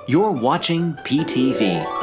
You're watching PTV.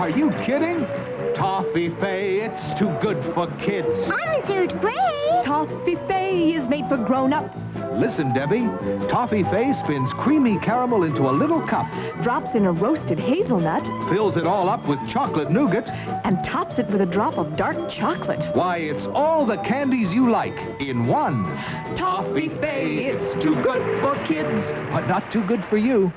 Are you kidding? Toffee Fay, it's too good for kids. I'm Dude Gray. Toffee Fay is made for grown-ups. Listen, Debbie. Toffee Fay spins creamy caramel into a little cup, Drops in a roasted hazelnut fills it all up with chocolate nougat. and tops it with a drop of dark chocolate. Why, it's all the candies you like in one. Toffee Fay, it's too good for kids. But not too good for you.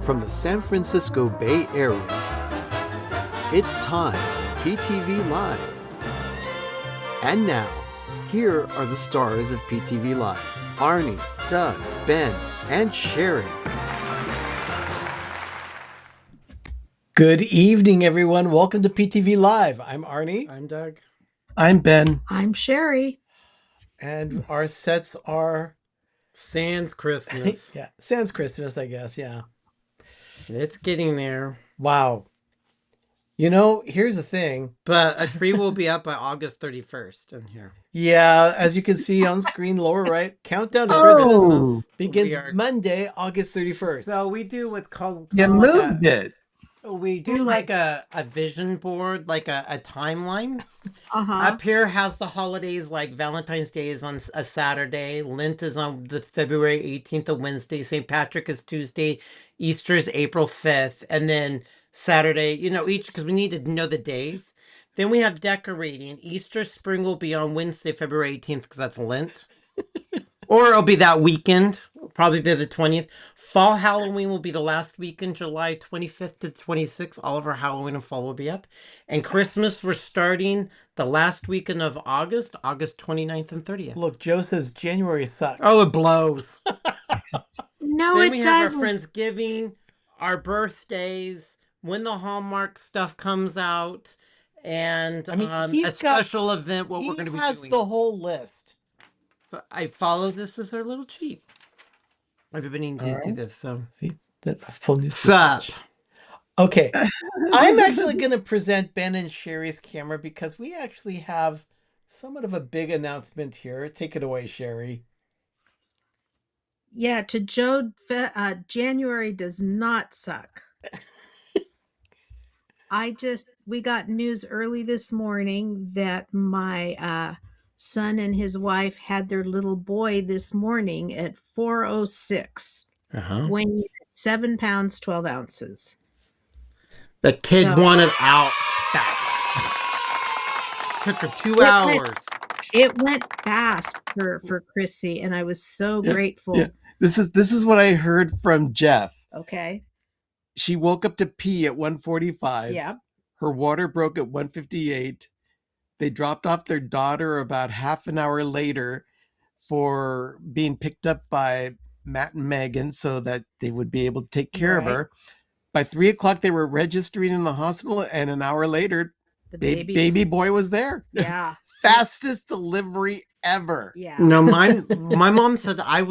from the San Francisco Bay Area. It's time for PTV Live. And now, here are the stars of PTV Live: Arnie, Doug, Ben, and Sherry. Good evening, everyone. Welcome to PTV Live. I'm Arnie. I'm Doug. I'm Ben. I'm Sherry. And our sets are... Sans Christmas. yeah, sans Christmas, I guess, yeah. It's getting there. Wow. You know, here's the thing. But a tree will be up by August 31st in here. Yeah, as you can see on screen lower right, countdown to Oh. Christmas begins We are- Monday, August 31st. So we do what's called... You moved it. We do like a vision board, like a timeline. Uh-huh. Up here has the holidays, like Valentine's Day is on a Saturday, Lent is on the February 18th, a Wednesday, St. Patrick is Tuesday, Easter is April 5th, and then Saturday, each, because we need to know the days. Then we have decorating. Easter spring will be on Wednesday, February 18th, because that's Lent. Or it'll be that weekend, probably be the 20th. Fall Halloween will be the last weekend, July 25th to 26th. All of our Halloween and fall will be up. And Christmas, we're starting the last weekend of August 29th and 30th. Look, Joe says January sucks. Oh, it blows. No, Then it we have doesn't. our Friendsgiving, our birthdays, when the Hallmark stuff comes out, and I mean, a he's got- special event, what we're going to be He has doing. the whole list. So I follow this as our little cheat. Everybody needs to do this, so. See, that's full news. Sup? Okay, I'm actually going to present Ben and Sherry's camera because we actually have somewhat of a big announcement here. Take it away, Sherry. Yeah, to Joe, January does not suck. We got news early this morning that my son and his wife had their little boy this morning at 4:06, weighing 7 pounds, 12 ounces. The kid So- wanted out fast. Took her 2 hours. It went fast for Chrissy, and I was so Yeah, grateful. yeah. This is what I heard from Jeff. Okay. She woke up to pee at 1:45. Yeah. Her water broke at 1:58. They dropped off their daughter about half an hour later for being picked up by Matt and Megan so that they would be able to take care of Right. her. By 3:00, they were registering in the hospital, and an hour later, The baby boy was there. Yeah. Fastest delivery ever. Yeah. No, my mom said I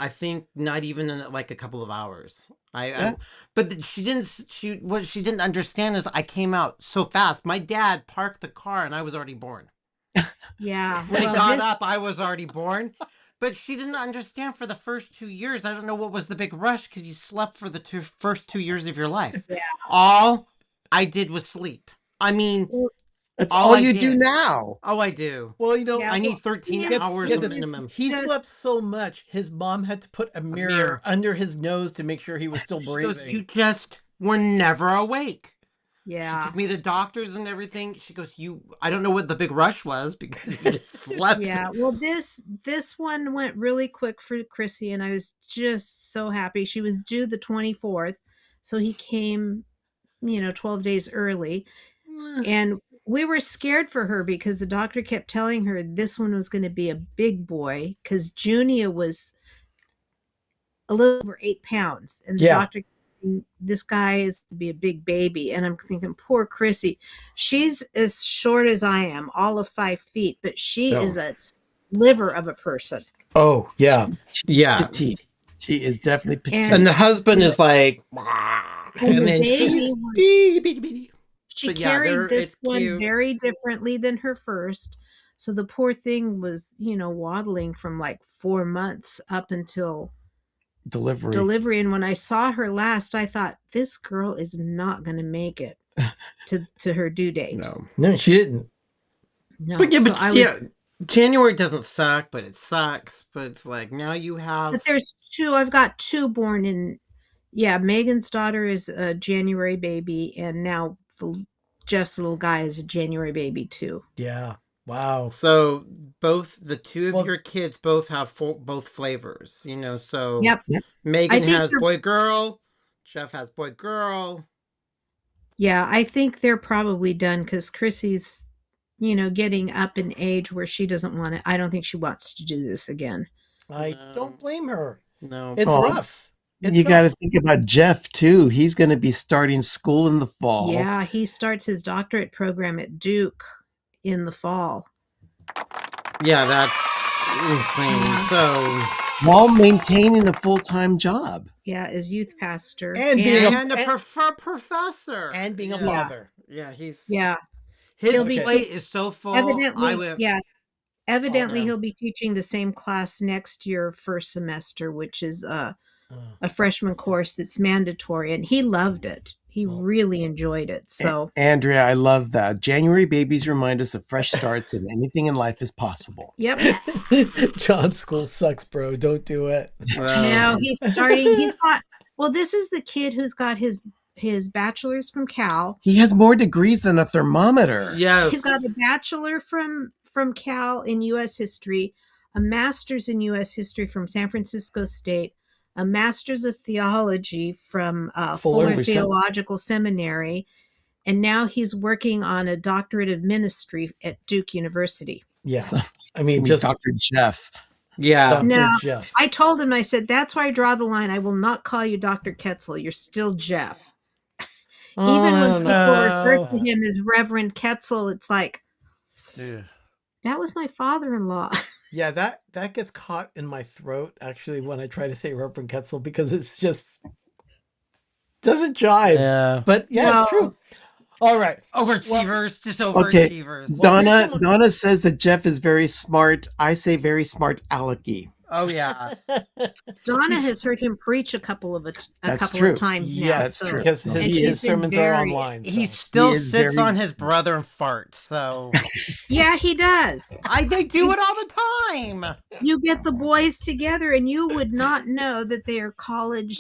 think not even in like a couple of hours. But she didn't. What she didn't understand is I came out so fast. My dad parked the car and I was already born. Yeah. When Well, he got this- up, I was already born. But she didn't understand for the first 2 years. I don't know what was the big rush because you slept for the first 2 years of your life. Yeah. All I did was sleep. I mean, That's all all I you do did. now. I do. Well, you know, Yeah. I need 13 Get- hours get of this, minimum. He Just- slept so much, his mom had to put a mirror under his nose to make sure he was still She breathing. goes, you just were never awake. She Yeah. took me to the doctors and everything. She goes, I don't know what the big rush was because you just slept. Yeah. Well, this one went really quick for Chrissy, and I was just so happy. She was due the 24th, so he came, 12 days early, and we were scared for her because the doctor kept telling her this one was going to be a big boy because Junia was a little over 8 pounds, and the Yeah. doctor, this guy is to be a big baby. And I'm thinking, poor Chrissy, she's as short as I am, all of 5 feet, but she Oh. is a sliver of a person. Oh, yeah. Yeah. Petite. She is definitely petite. And the husband is like, And and the then baby she's was- beady. She But yeah, carried this it's one cute. very differently than her first. So the poor thing was, waddling from like 4 months up until delivery. delivery. And when I saw her last, I thought, this girl is not going to make it to her due date. No, she didn't. No. But yeah, So but I was- yeah, January doesn't suck, but it sucks. But it's like now you have. But there's 2. I've got 2 born in. Yeah, Megan's daughter is a January baby, and now Jeff's little guy is a January baby too. Yeah. Wow. So both the two of Well- your kids both have both flavors, So Yep. Megan I think has they're- boy girl, Jeff has boy girl. Yeah, I think they're probably done because Chrissy's, getting up in age where she doesn't want to. I don't think she wants to do this again. I No. don't blame her. No. It's Oh, rough. It's You got to rough. think about Jeff too. He's going to be starting school in the fall. Yeah, he starts his doctorate program at Duke in the fall. Yeah, that's insane. So While maintaining a full-time job. Yeah, as youth pastor. And being and a professor. and being a Yeah. father. Yeah, he's yeah, his he'll be plate is so full. evidently no. he'll be teaching the same class next year first semester, which is Oh. a freshman course that's mandatory, and he loved it. He Well. really enjoyed it. So Andrea, I love that. January babies remind us of fresh starts and anything in life is possible. yep. John's school sucks, bro. Don't do it. Now he's starting. He's got. Well, this is the kid who's got his bachelor's from Cal. He has more degrees than a thermometer. Yes. He's got a bachelor from Cal in U.S. history, a master's in U.S. history from San Francisco State, a master's of theology from Fuller Fuller Theological Seminary, and now he's working on a doctorate of ministry at Duke University. Yeah. So, I mean, Meet just Dr. Jeff. Yeah. Dr. No. Jeff. I told him, I said, that's where I draw the line. I will not call you Dr. Ketzel. You're still Jeff. Even I when don't people refer know. to him as Reverend Ketzel, it's like, Yeah. that was my father-in-law. Yeah, that gets caught in my throat actually when I try to say Reverend Ketzel because it's just doesn't jive. Yeah. But yeah, No. it's true. All right. Overachievers, just Okay. overachievers. Well, here's Donna someone- Donna says that Jeff is very smart. I say very smart alecky. Oh yeah. Donna has heard him preach a couple of That's true. times now. Yes, that's so- true. because And his she's been sermons are very- online. He so. still He is sits very- on his brother and farts. So Yeah, he does. they do it all the time. You get the boys together and you would not know that they are college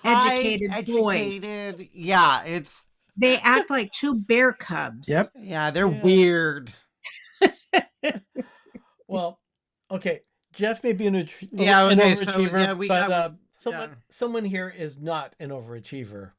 educated boys. Educated. Yeah, it's They act like two bear cubs. Yep. yeah, they're Yeah. weird. Well, okay. Jeff may be an Yeah, an okay, so, overachiever, yeah, but yeah. someone here is not an overachiever.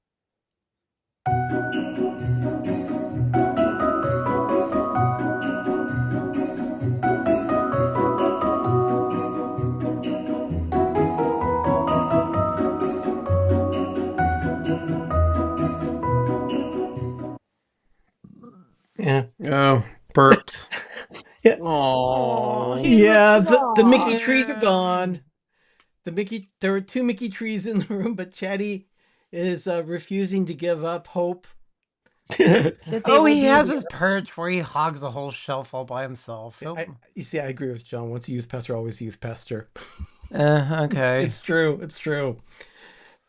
Yeah. Oh, burps. Yeah. Oh, Yeah, looks the Mickey lost. trees are gone. There are two Mickey trees in the room, but Chatty is refusing to give up hope. that they Oh, will he be has here. his perch where he hogs a whole shelf all by himself. Oh. You see, I agree with John. Once a youth pastor, always a youth pastor. Okay. It's true. It's true.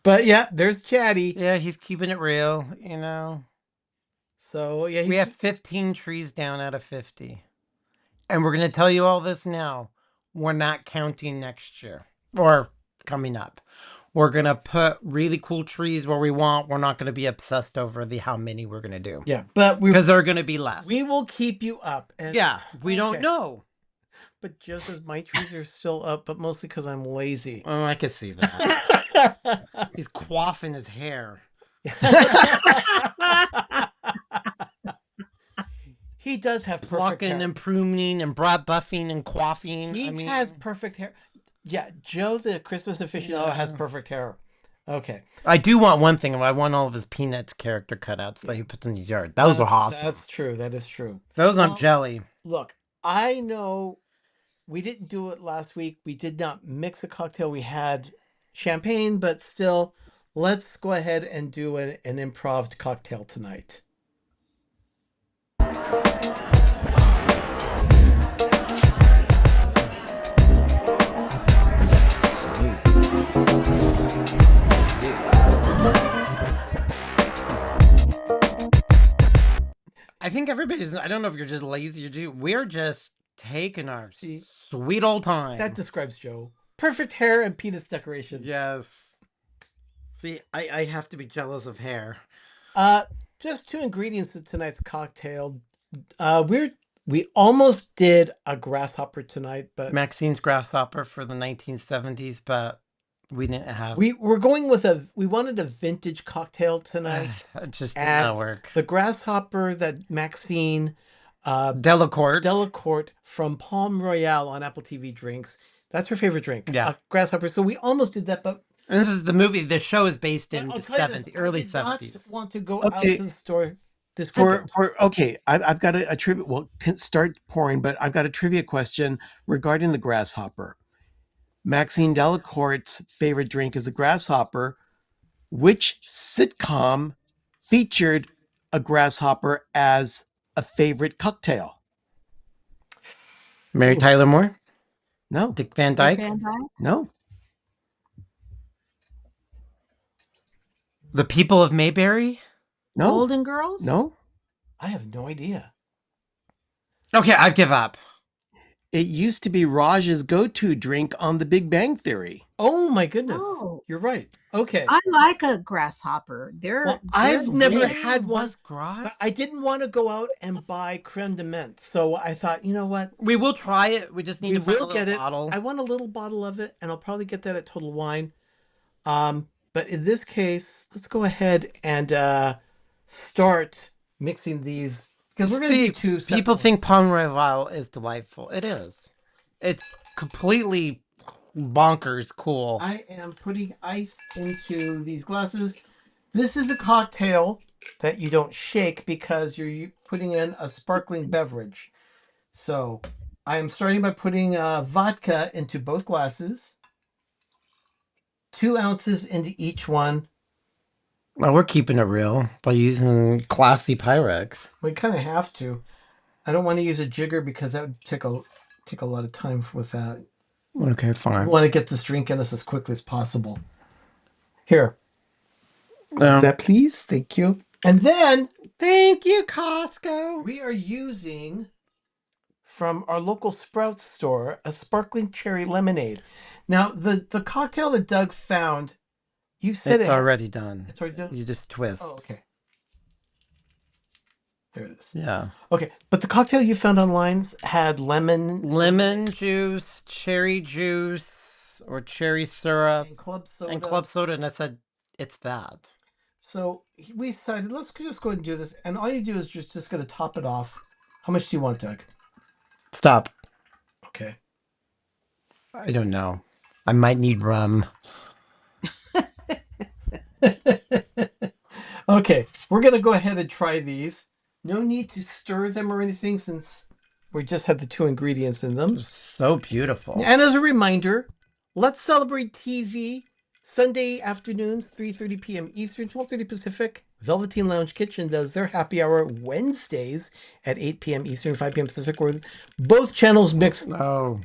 But yeah, there's Chatty. Yeah, he's keeping it real, you know. So yeah, We have 15 trees down out of 50. And we're going to tell you all this now. We're not counting next year or coming up. We're going to put really cool trees where we want. We're not going to be obsessed over how many we're going to do. yeah, but Because they're going to be less. we will keep you up. And Yeah, we don't Okay. know. But Joe says my trees are still up, but mostly because I'm lazy. Oh, I can see that. He's quaffing his hair. He does have perfect Plucking hair. and pruning and buffing and quaffing. He has perfect hair. Yeah, Joe, the Christmas aficionado, has perfect hair. Okay. I do want one thing. I want all of his Peanuts character cutouts that he puts in his yard. Those are awesome. That's true. That is true. Those Well, aren't jelly. Look, I know we didn't do it last week. We did not mix a cocktail. We had champagne, but still, let's go ahead and do an improv cocktail tonight. I think everybody's. I don't know if you're just lazy or we're just taking our See, sweet old time. That describes Joe. Perfect hair and penis decorations. Yes. See, I have to be jealous of hair. Just two ingredients to tonight's cocktail. We almost did a grasshopper tonight, but Maxine's grasshopper for the 1970s, but We didn't have. we're going with we wanted a vintage cocktail tonight. It just did not work. The Grasshopper that Maxine Delacorte from Palm Royale on Apple TV Drinks. That's her favorite drink. Yeah. Grasshopper. So we almost did that, but and this is the movie. The show is based in I'll the tell you this, early I did not 70s. want to go out Okay. to the store this For weekend. okay, I've got a trivia. Well, can start pouring, but I've got a trivia question regarding the Grasshopper. Maxine Delacorte's favorite drink is a Grasshopper. Which sitcom featured a Grasshopper as a favorite cocktail? Mary Tyler Moore, No, Dick Van Dyke, no. The People of Mayberry. No. Golden Girls? No. I have no idea. Okay, I give up. It used to be Raj's go-to drink on The Big Bang Theory. Oh my goodness. Oh. You're right. Okay. I like a grasshopper. Well, I've never really- had one. Was Gras? But I didn't want to go out and buy creme de menthe. So I thought, you know what? We will try it. We just need We to find will a get little it. bottle. I want a little bottle of it, and I'll probably get that at Total Wine. But in this case, let's go ahead and start mixing these because we're going to do two separate People think ones. Palm Royale is delightful. It is. It's completely bonkers cool. I am putting ice into these glasses. This is a cocktail that you don't shake because you're putting in a sparkling beverage. So I am starting by putting vodka into both glasses. 2 ounces into each one. Well, we're keeping it real by using classy Pyrex. We kind of have to. I don't want to use a jigger because that would take a lot of time with that. Okay, I fine. want to get this drink in us as quickly as possible. Here. Is that please? Thank you. And then Thank you, Costco. we are using from our local Sprouts store a sparkling cherry lemonade. Now the cocktail that Doug found, you said It's already done. It's already done. You just twist. Oh, okay. There it is. Yeah. Okay, but the cocktail you found online had Lemon juice, cherry juice, or cherry syrup, and club soda. and I said, it's that. So we decided, let's just go ahead and do this. And all you do is just going to top it off. How much do you want, Doug? Stop. Okay. I don't know. I might need rum. Okay, we're going to go ahead and try these. No need to stir them or anything since we just had the 2 ingredients in them. So beautiful. And as a reminder, Let's Celebrate TV, Sunday afternoons, 3:30 p.m. Eastern, 12:30 Pacific. Velveteen Lounge Kitchen does their happy hour Wednesdays at 8 p.m. Eastern, 5 p.m. Pacific, where both channels mix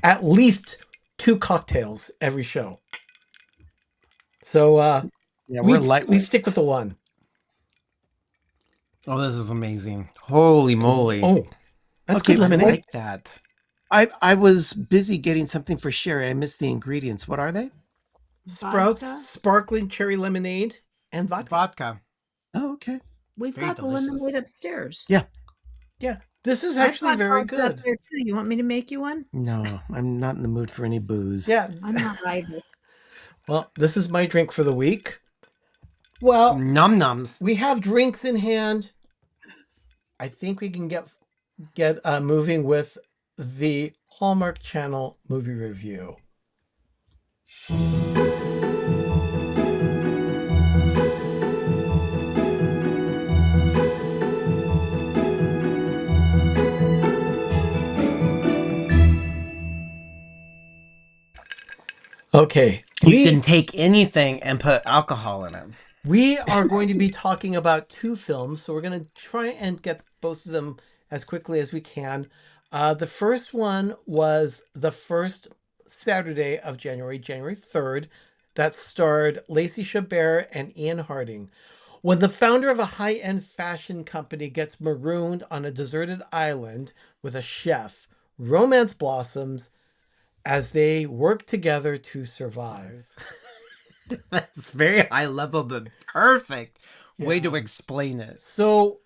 at least 2 cocktails every show. So Yeah, we stick with the one. Oh, this is amazing. Holy moly. Oh, that's Okay, good I lemonade. like that. I was busy getting something for Sherry. I missed the ingredients. What are they? Sprouts, Vodka? sparkling cherry lemonade, and vodka. Vodka. Oh, okay. We've Very got delicious. the lemonade upstairs. Yeah. Yeah, this is I've actually got very vodka up good. there too. You want me to make you one? No, I'm not in the mood for any booze. Yeah, I'm not either. well, this is my drink for the week. Well, Num nums. we have drinks in hand. I think we can get moving with the Hallmark Channel movie review. Okay, You can take anything and put alcohol in it. we are going to be talking about 2 films, so we're going to try and get both of them as quickly as we can. The first one was the first Saturday of January 3rd, that starred Lacey Chabert and Ian Harding. When the founder of a high-end fashion company gets marooned on a deserted island with a chef, romance blossoms as they work together to survive. That's very high level, but perfect way to Yeah. explain it. So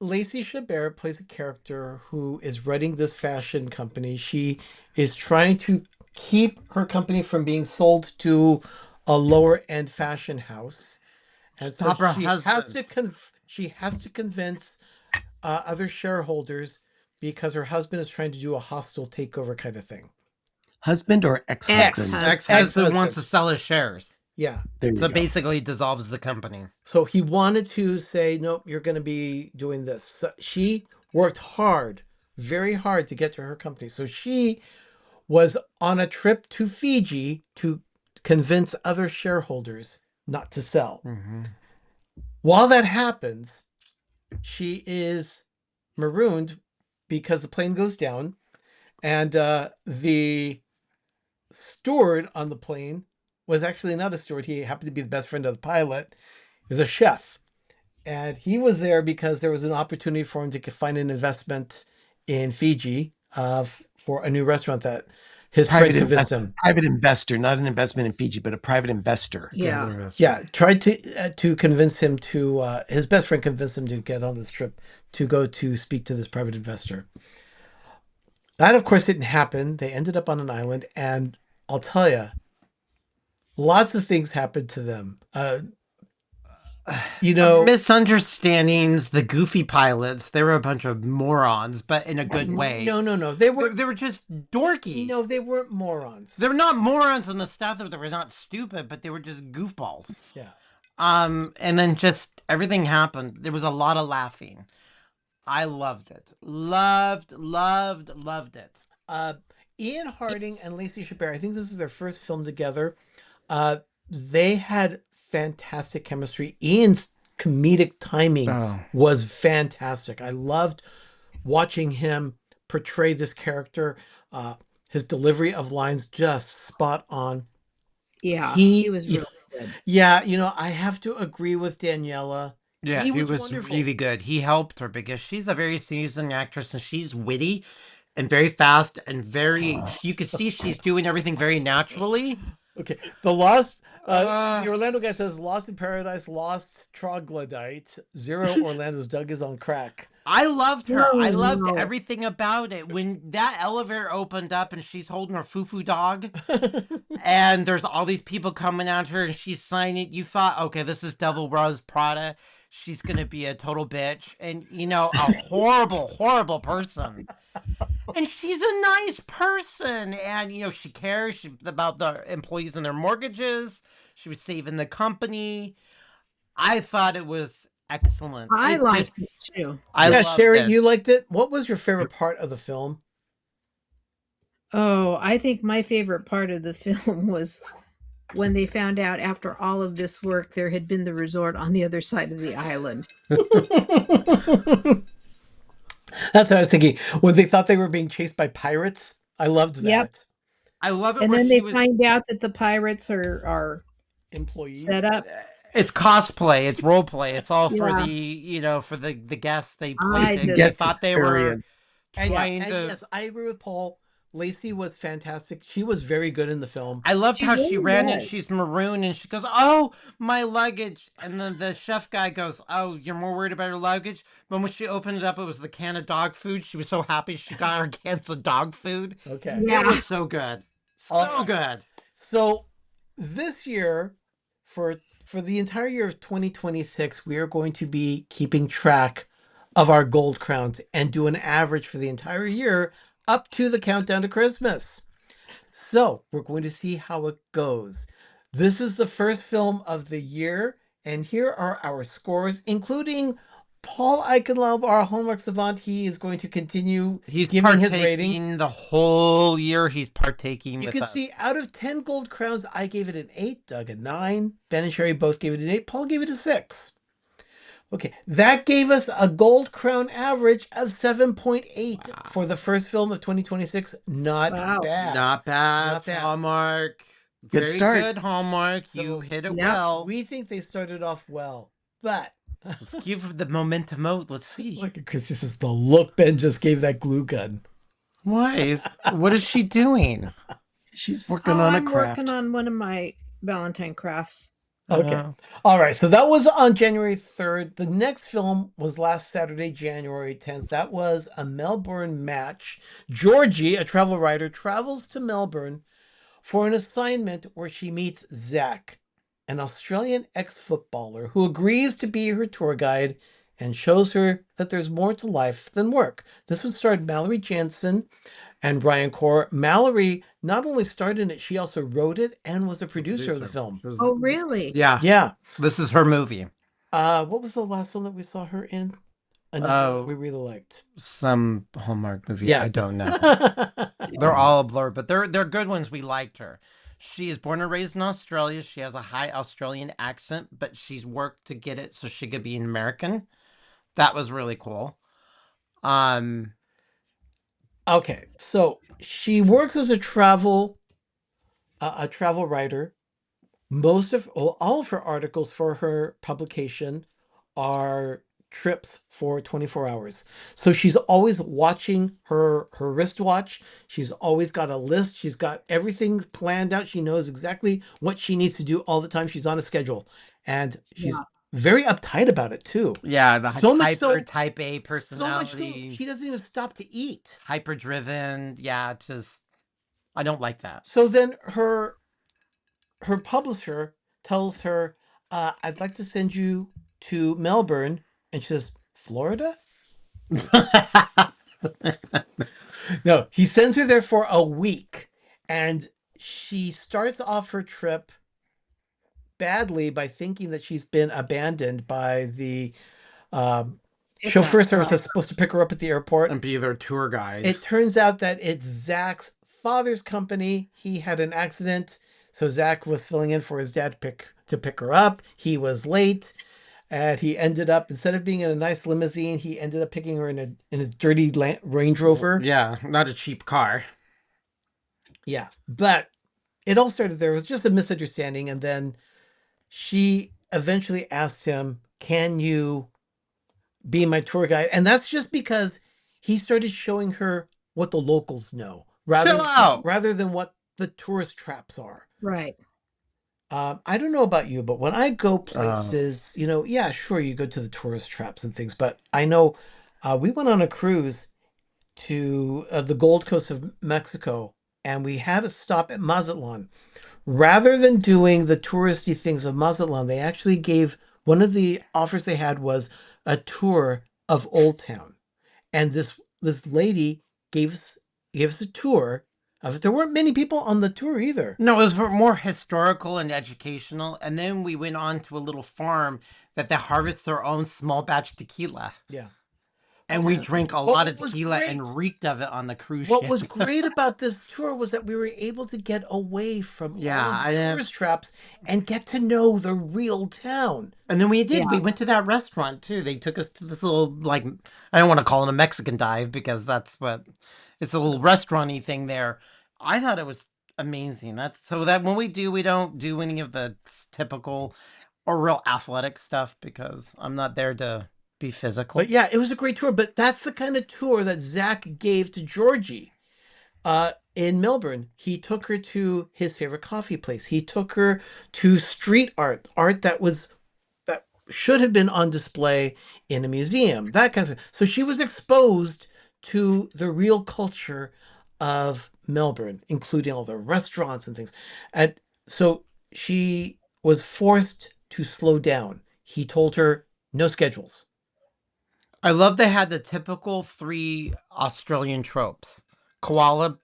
Lacey Chabert plays a character who is running this fashion company. She is trying to keep her company from being sold to a lower end fashion house, and so Stop her she has husband. to convince other shareholders because her husband is trying to do a hostile takeover kind of thing. Husband or ex-husband? Ex-husband wants to sell his shares. Yeah. There you So go. basically dissolves the company. So he wanted to say, nope, you're going to be doing this. So she worked hard, very hard to get to her company. So she was on a trip to Fiji to convince other shareholders not to sell. Mm-hmm. While that happens, she is marooned because the plane goes down, and the steward on the plane was actually not a steward. He happened to be the best friend of the pilot, is a chef. And he was there because there was an opportunity for him to find an investment in Fiji for a new restaurant that his friend convinced him. Private investor, not an investment in Fiji, but a private investor. Yeah. Yeah, tried to convince him to, his best friend convinced him to get on this trip to go to speak to this private investor. That, of course, didn't happen. They ended up on an island, and I'll tell you, lots of things happened to them. Misunderstandings, the goofy pilots, they were a bunch of morons, but in a good way. No. They were just dorky. No, they weren't morons. They were not morons in the stuff that they were not stupid, but they were just goofballs. Yeah. And then just everything happened. There was a lot of laughing. I loved it. Loved it. Ian Harding and Lacey Chabert, I think this is their first film together. They had fantastic chemistry. Ian's comedic timing was fantastic. I loved watching him portray this character. His delivery of lines just spot on. Yeah, he was really good. Yeah, I have to agree with Daniela. Yeah, he was really good. He helped her because she's a very seasoned actress and she's witty and very fast and you can see she's doing everything very naturally. Okay, the Orlando guy says Lost in Paradise, Lost Troglodyte, Zero Orlando's dug his own crack. I loved her. I loved everything about it. When that elevator opened up and she's holding her foo-foo dog and there's all these people coming at her and she's signing, you thought, okay, this is Devil Wears Prada. She's going to be a total bitch and, a horrible, horrible person. And she's a nice person. And, she cares about the employees and their mortgages. She was saving the company. I thought it was excellent. I liked it too. Sherry, you liked it? What was your favorite part of the film? Oh, I think my favorite part of the film was when they found out after all of this work, there had been the resort on the other side of the island. That's what I was thinking. When they thought they were being chased by pirates, I loved that. Yep. I love it. And then they find out that the pirates are employees set up. It's cosplay. It's role play. It's all for the for the guests they played. They thought they were trying to. Yes, I agree with Paul. Lacey was fantastic. She was very good in the film. I loved how she ran it. She's maroon and she goes, "Oh, my luggage." And then the chef guy goes, "Oh, you're more worried about your luggage?" But when she opened it up, it was the can of dog food. She was so happy she got her cans of dog food. Okay. Yeah. It was so good. So good. So this year, for the entire year of 2026, we are going to be keeping track of our gold crowns and do an average for the entire year up to the countdown to Christmas. So we're going to see how it goes. This is the first film of the year, and here are our scores, including Paul Eichenlaub, our homework savant. He is going to continue giving his rating. The whole year he's partaking You with can us. see out of 10 gold crowns, I gave it an 8, Doug a 9, Ben and Sherry both gave it an 8, Paul gave it a 6. Okay, that gave us a gold crown average of 7.8 for the first film of 2026. Not bad. Not bad. Hallmark. Good start. Very good, Hallmark. So, you hit it well. We think they started off well, but let's give the momentum out. Let's see. Look at Chris. This is the look Ben just gave that glue gun. Why? What is she doing? She's working on a craft. I'm working on one of my Valentine crafts. Okay. All right. So that was on January 3rd. The next film was last Saturday, January 10th. That was a Melbourne match. Georgie, a travel writer, travels to Melbourne for an assignment where she meets Zach, an Australian ex-footballer who agrees to be her tour guide and shows her that there's more to life than work. This one starred Mallory Jansen and Brian Corr. Mallory not only starred in it, she also wrote it and was a producer of the film. Oh, really? Yeah. Yeah. This is her movie. What was the last one that we saw her in? Another one we really liked. Some Hallmark movie. Yeah. I don't know. They're all a blur, but they're good ones. We liked her. She is born and raised in Australia. She has a high Australian accent, but she's worked to get it so she could be an American. That was really cool. Okay, so she works as a travel writer. All of her articles for her publication are trips for 24 hours. So she's always watching her wristwatch. She's always got a list. She's got everything planned out. She knows exactly what she needs to do all the time. She's on a schedule. And she's very uptight about it too. Yeah, the So much hyper so- type A So personality. much so she doesn't even stop to eat. Hyper driven. Yeah, just I don't like that. So then her publisher tells her, I'd like to send you to Melbourne. And she says, Florida? No, he sends her there for a week. And she starts off her trip badly by thinking that she's been abandoned by the chauffeur service that's supposed to pick her up at the airport. And be their tour guide. It turns out that it's Zach's father's company. He had an accident, so Zach was filling in for his dad to pick her up. He was late, and he ended up, instead of being in a nice limousine, he ended up picking her in his dirty Range Rover. Yeah, not a cheap car. Yeah, but it all started there. It was just a misunderstanding, and then she eventually asked him, "Can you be my tour guide?" And that's just because he started showing her what the locals know, rather than what the tourist traps are. Right. I don't know about you, but when I go places, yeah, sure, you go to the tourist traps and things, but I know we went on a cruise to the Gold Coast of Mexico, and we had a stop at Mazatlan. Rather than doing the touristy things of Mazatlan, they actually gave, one of the offers they had was a tour of Old Town. And this lady gave us a tour of it. There weren't many people on the tour either. No, it was more historical and educational. And then we went on to a little farm that they harvest their own small batch tequila. Yeah. And we drank a lot of tequila great- and reeked of it on the cruise What ship. was great about this tour was that we were able to get away from all of the tourist traps and get to know the real town. And then we did. Yeah. We went to that restaurant too. They took us to this little, like, I don't want to call it a Mexican dive because that's what, it's a little restaurant-y thing there. I thought it was amazing. So that when we don't do any of the typical or real athletic stuff because I'm not there to be physical. But yeah, it was a great tour. But that's the kind of tour that Zach gave to Georgie in Melbourne. He took her to his favorite coffee place. He took her to street art that should have been on display in a museum, that kind of thing. So she was exposed to the real culture of Melbourne, including all the restaurants and things. And so she was forced to slow down. He told her no schedules. I love they had the typical 3 Australian tropes. Koala,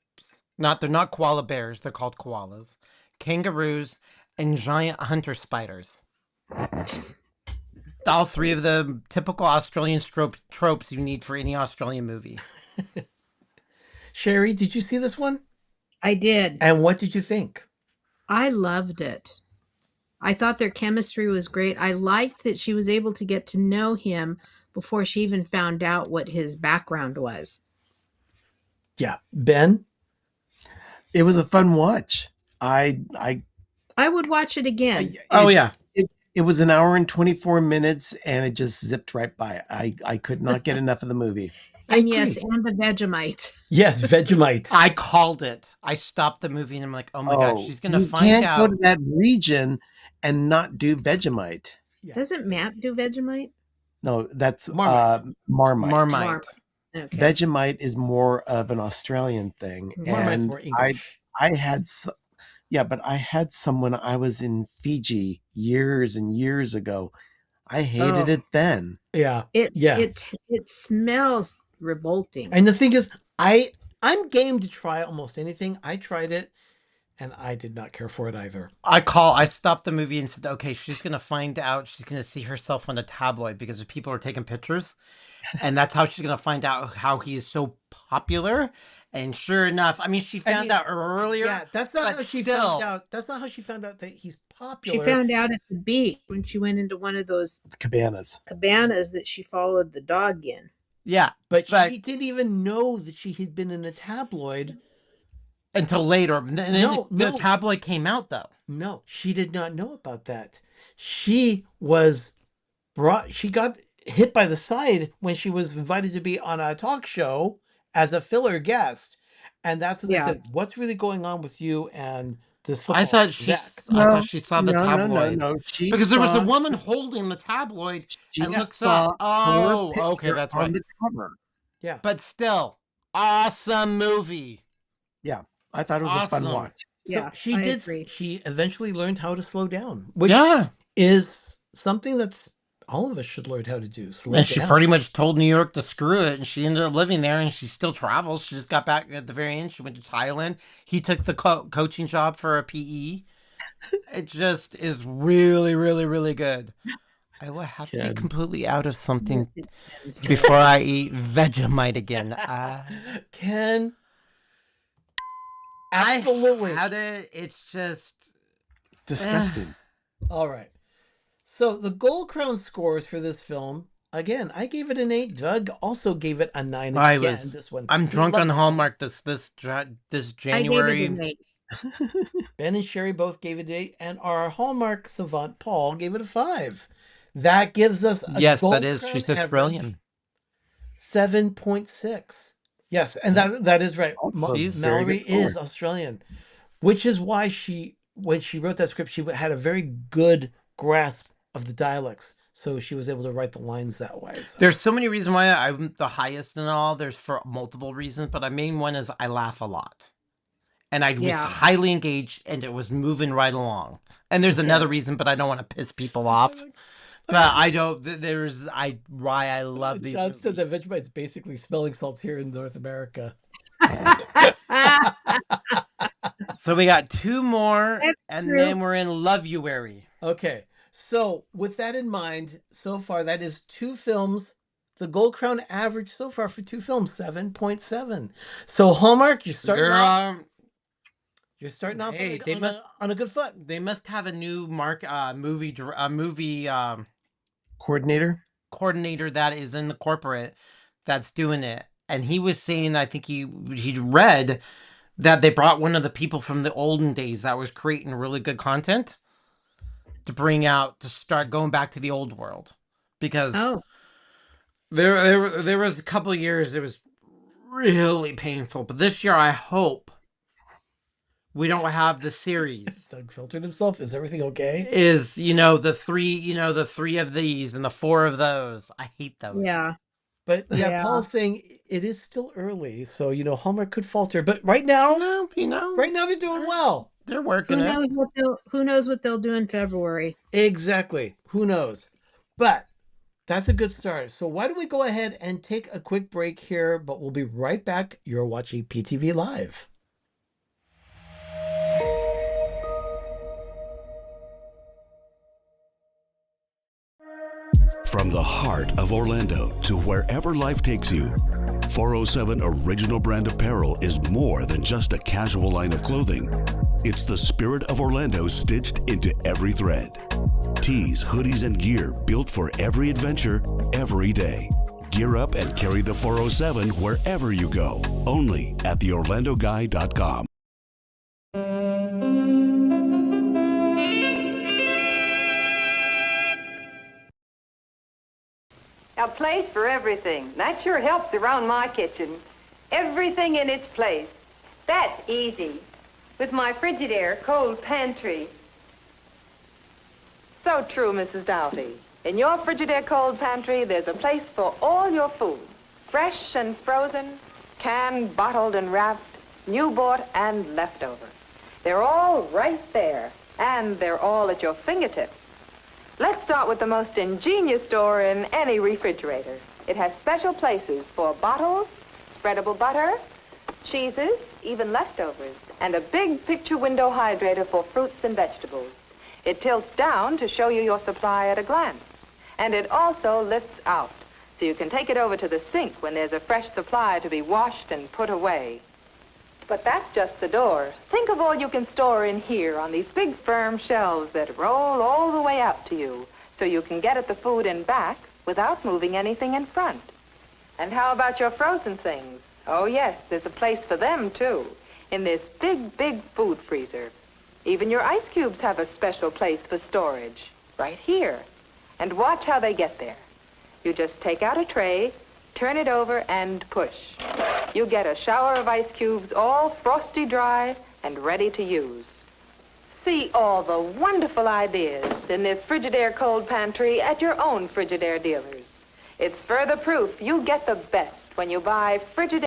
they're not koala bears, they're called koalas. Kangaroos, and giant hunter spiders. All 3 of the typical Australian tropes you need for any Australian movie. Sherry, did you see this one? I did. And what did you think? I loved it. I thought their chemistry was great. I liked that she was able to get to know him before she even found out what his background was. Yeah. Ben? It was a fun watch. I would watch it again. It was an hour and 24 minutes and it just zipped right by. I could not get enough of the movie. And yes, and the Vegemite. Yes, Vegemite. I called it. I stopped the movie and I'm like, oh my God, she's going to find out. You can't out. go to that region and not do Vegemite. Yeah. Doesn't Matt do Vegemite? No, that's Marmite. Marmite. Okay. Vegemite is more of an Australian thing. Marmite's more English. Yeah, but I had some when I was in Fiji years and years ago. I hated Oh. it then. Yeah. It Yeah. it smells revolting. And the thing is, I'm game to try almost anything. I tried it, and I did not care for it either. I stopped the movie and said, okay, she's going to find out. She's going to see herself on a tabloid because people are taking pictures. And that's how she's going to find out how he's so popular. And sure enough, I mean, she found out earlier. Yeah, that's not but how she still, found out. That's not how she found out that he's She popular. found out at the beach when she went into one of those Cabanas. cabanas that she followed the dog in. Yeah. But she didn't even know that she had been in a tabloid. Until later. And then the tabloid came out, though. No, she did not know about that. She got hit by the side when she was invited to be on a talk show as a filler guest. And that's when they said, what's really going on with you and this football? I thought she saw the tabloid. No. Because there was the woman holding the tabloid and looks up. Oh, okay, that's right. On the cover. Yeah. But still, awesome movie. Yeah, I thought it was a fun watch. So Yeah, she eventually learned how to slow down, which is something that's all of us should learn how to do. And she pretty much told New York to screw it, and she ended up living there, and she still travels. She just got back at the very end. She went to Thailand. He took the coaching job for a PE. It just is really, really, really good. I will have to be completely out of something before I eat Vegemite again. Ken, absolutely. I had it. It's just disgusting. All right. So the Gold Crown scores for this film, again, I gave it an 8. Doug also gave it a 9. This one. I'm drunk on Hallmark this January. I gave it an 8. Ben and Sherry both gave it an 8, and our Hallmark savant Paul gave it a 5. That gives us a Gold Crown she's Australian. 7.6. Yes, and that is right. Mallory is Australian, which is why when she wrote that script, she had a very good grasp of the dialects, so she was able to write the lines that way. So. There's so many reasons why I'm the highest in all. There's for multiple reasons, but the main one is I laugh a lot. And I was highly engaged, and it was moving right along. And there's another reason, but I don't want to piss people off. But I don't. Why I love these. John said that Vegemite's basically smelling salts here in North America. So we got 2 more, then we're in Loveuary. Okay. So with that in mind, so far that is 2 films. The Gold Crown average so far for 2 films, 7.7. So Hallmark, you're starting off. You're starting off on a good foot. They must have a new movie coordinator that is in the corporate that's doing it. And he was saying, I think he read that they brought one of the people from the olden days that was creating really good content to bring out, to start going back to the old world. Because there was a couple of years that was really painful. But this year, I hope we don't have the series. Doug filtered himself. Is everything okay? Is, the 3 of these and the 4 of those. I hate those. Yeah. But Paul's saying it is still early, so Hallmark could falter. But right now, right now they're doing well. They're working it. Who knows what they'll do in February? Exactly. Who knows? But that's a good start. So why don't we go ahead and take a quick break here? But we'll be right back. You're watching PTV Live. From the heart of Orlando to wherever life takes you, 407 Original Brand Apparel is more than just a casual line of clothing. It's the spirit of Orlando stitched into every thread. Tees, hoodies, and gear built for every adventure, every day. Gear up and carry the 407 wherever you go. Only at theorlandoguy.com. A place for everything. That sure helps around my kitchen. Everything in its place. That's easy. With my Frigidaire cold pantry. So true, Mrs. Doughty. In your Frigidaire cold pantry, there's a place for all your foods. Fresh and frozen, canned, bottled, and wrapped, new bought, and leftover. They're all right there, and they're all at your fingertips. Let's start with the most ingenious door in any refrigerator. It has special places for bottles, spreadable butter, cheeses, even leftovers, and a big picture window hydrator for fruits and vegetables. It tilts down to show you your supply at a glance. And it also lifts out, so you can take it over to the sink when there's a fresh supply to be washed and put away. But that's just the door. Think of all you can store in here on these big firm shelves that roll all the way out to you, so you can get at the food and back without moving anything in front. And how about your frozen things? Oh, yes, there's a place for them, too, in this big, big food freezer. Even your ice cubes have a special place for storage, right here. And watch how they get there. You just take out a tray, turn it over, and push. You get a shower of ice cubes all frosty dry and ready to use. See all the wonderful ideas in this Frigidaire cold pantry at your own Frigidaire dealers. It's further proof you get the best when you buy Frigidaire.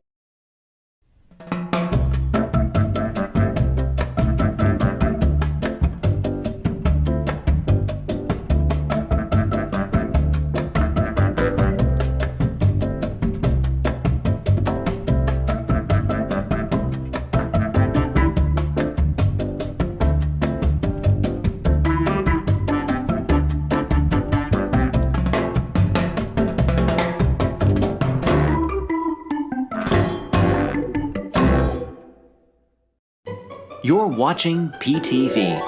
You're watching PTV.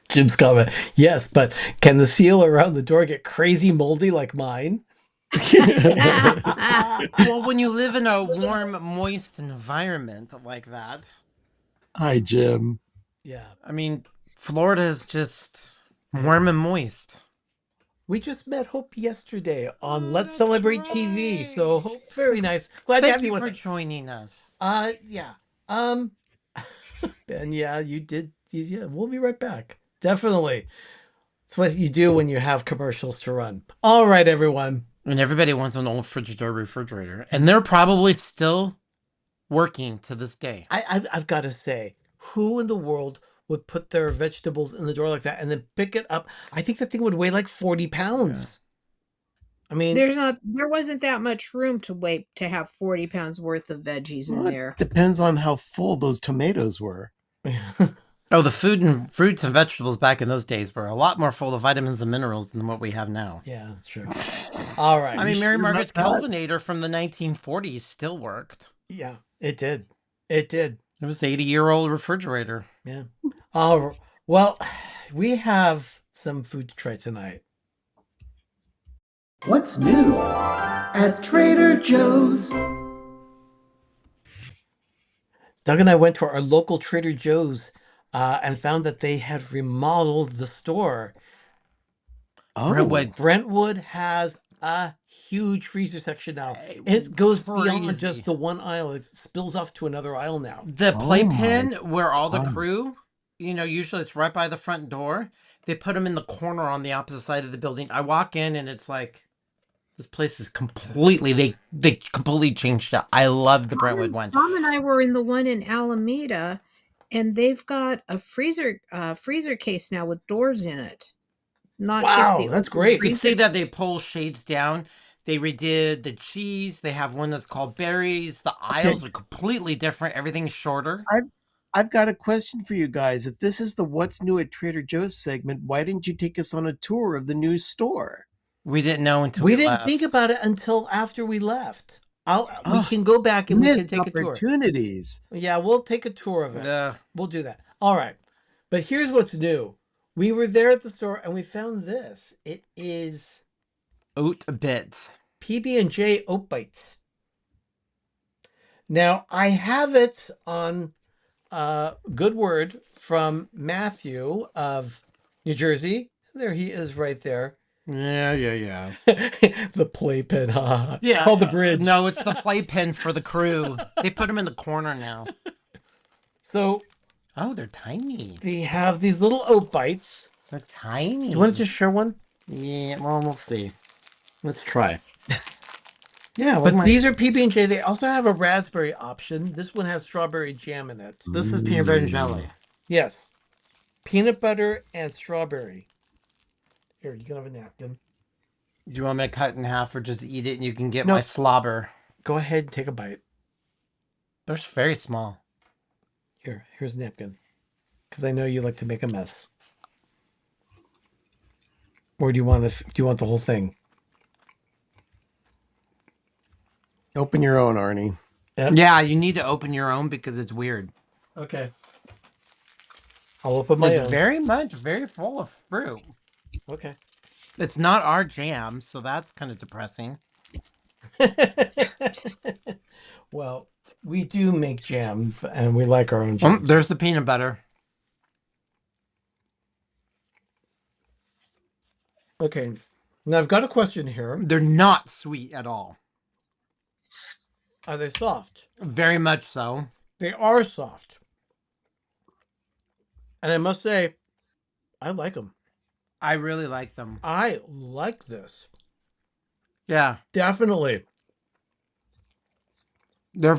Jim's comment. Yes, but can the seal around the door get crazy moldy like mine? Well, when you live in a warm, moist environment like that. Hi, Jim. Yeah. I mean, Florida is just warm and moist. We just met Hope yesterday on Let's Celebrate TV. So Hope, very nice. Glad to have Thank you you with for us. joining us. Yeah. Ben, yeah, you did. Yeah, we'll be right back. Definitely. It's what you do when you have commercials to run. All right, everyone. And everybody wants an old Frigidaire refrigerator. And they're probably still working to this day. I've got to say, who in the world would put their vegetables in the door like that and then pick it up? I think that thing would weigh like 40 pounds. Yeah. I mean, there wasn't that much room to have 40 pounds worth of veggies in there. Depends on how full those tomatoes were. Oh, the food and fruits and vegetables back in those days were a lot more full of vitamins and minerals than what we have now. Yeah, that's true. All right. I mean, Mary Margaret's Kelvinator from the 1940s still worked. Yeah, it did. It did. It was an 80-year-old refrigerator. Yeah. Well, we have some food to try tonight. What's new at Trader Joe's? Doug and I went to our local Trader Joe's and found that they had remodeled the store. Oh, Brentwood has a huge freezer section now. It goes beyond just the one aisle. It spills off to another aisle now. The playpen where all the crew, usually it's right by the front door. They put them in the corner on the opposite side of the building. I walk in and it's like, this place is completely, they completely changed it. I love the Brentwood one. Tom and I were in the one in Alameda, and they've got a freezer case now with doors in it. Wow, that's great. You see that they pull shades down. They redid the cheese. They have one that's called berries. The aisles are completely different. Everything's shorter. I've got a question for you guys. If this is the What's New at Trader Joe's segment, why didn't you take us on a tour of the new store? We didn't know until we didn't think about it until after we left. We can go back and we can take a tour. Opportunities. Yeah, we'll take a tour of it. Yeah. We'll do that. All right. But here's what's new. We were there at the store and we found this. It is Oat Bits. PB&J Oat Bites. Now, I have it on good word from Matthew of New Jersey. There he is right there. Yeah. The playpen, Yeah. It's called the bridge. No, it's the playpen for the crew. They put them in the corner now. So, oh, they're tiny. They have these little oat bites. They're tiny. You want to just share one? Yeah, well, we'll see. Let's try. Yeah, But these are PB&J. They also have a raspberry option. This one has strawberry jam in it. This is peanut butter and jelly. Yes. Peanut butter and strawberry. Here, you can have a napkin. Do you want me to cut in half or just eat it and you can get No. my slobber? Go ahead and take a bite. They're very small. Here's a napkin. Because I know you like to make a mess. Or do you want the whole thing? Open your own, Arnie. Yep. Yeah, you need to open your own because it's weird. Okay. I'll open my It's own. very full of fruit. Okay. It's not our jam, so that's kind of depressing. Well, we do make jam, and we like our own jam. There's the peanut butter. Okay. Now, I've got a question here. They're not sweet at all. Are they soft? Very much so. They are soft. And I must say, I like them. I really like them. I like this. Yeah. Definitely. They're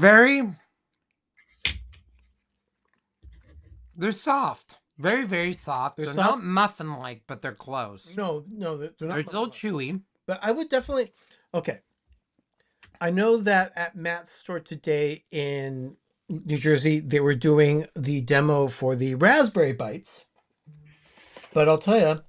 soft. Very, very soft. They're not muffin-like, but they're close. No, they're not. They're still chewy. But I would definitely... Okay. I know that at Matt's store today in New Jersey, they were doing the demo for the raspberry bites. But I'll tell you,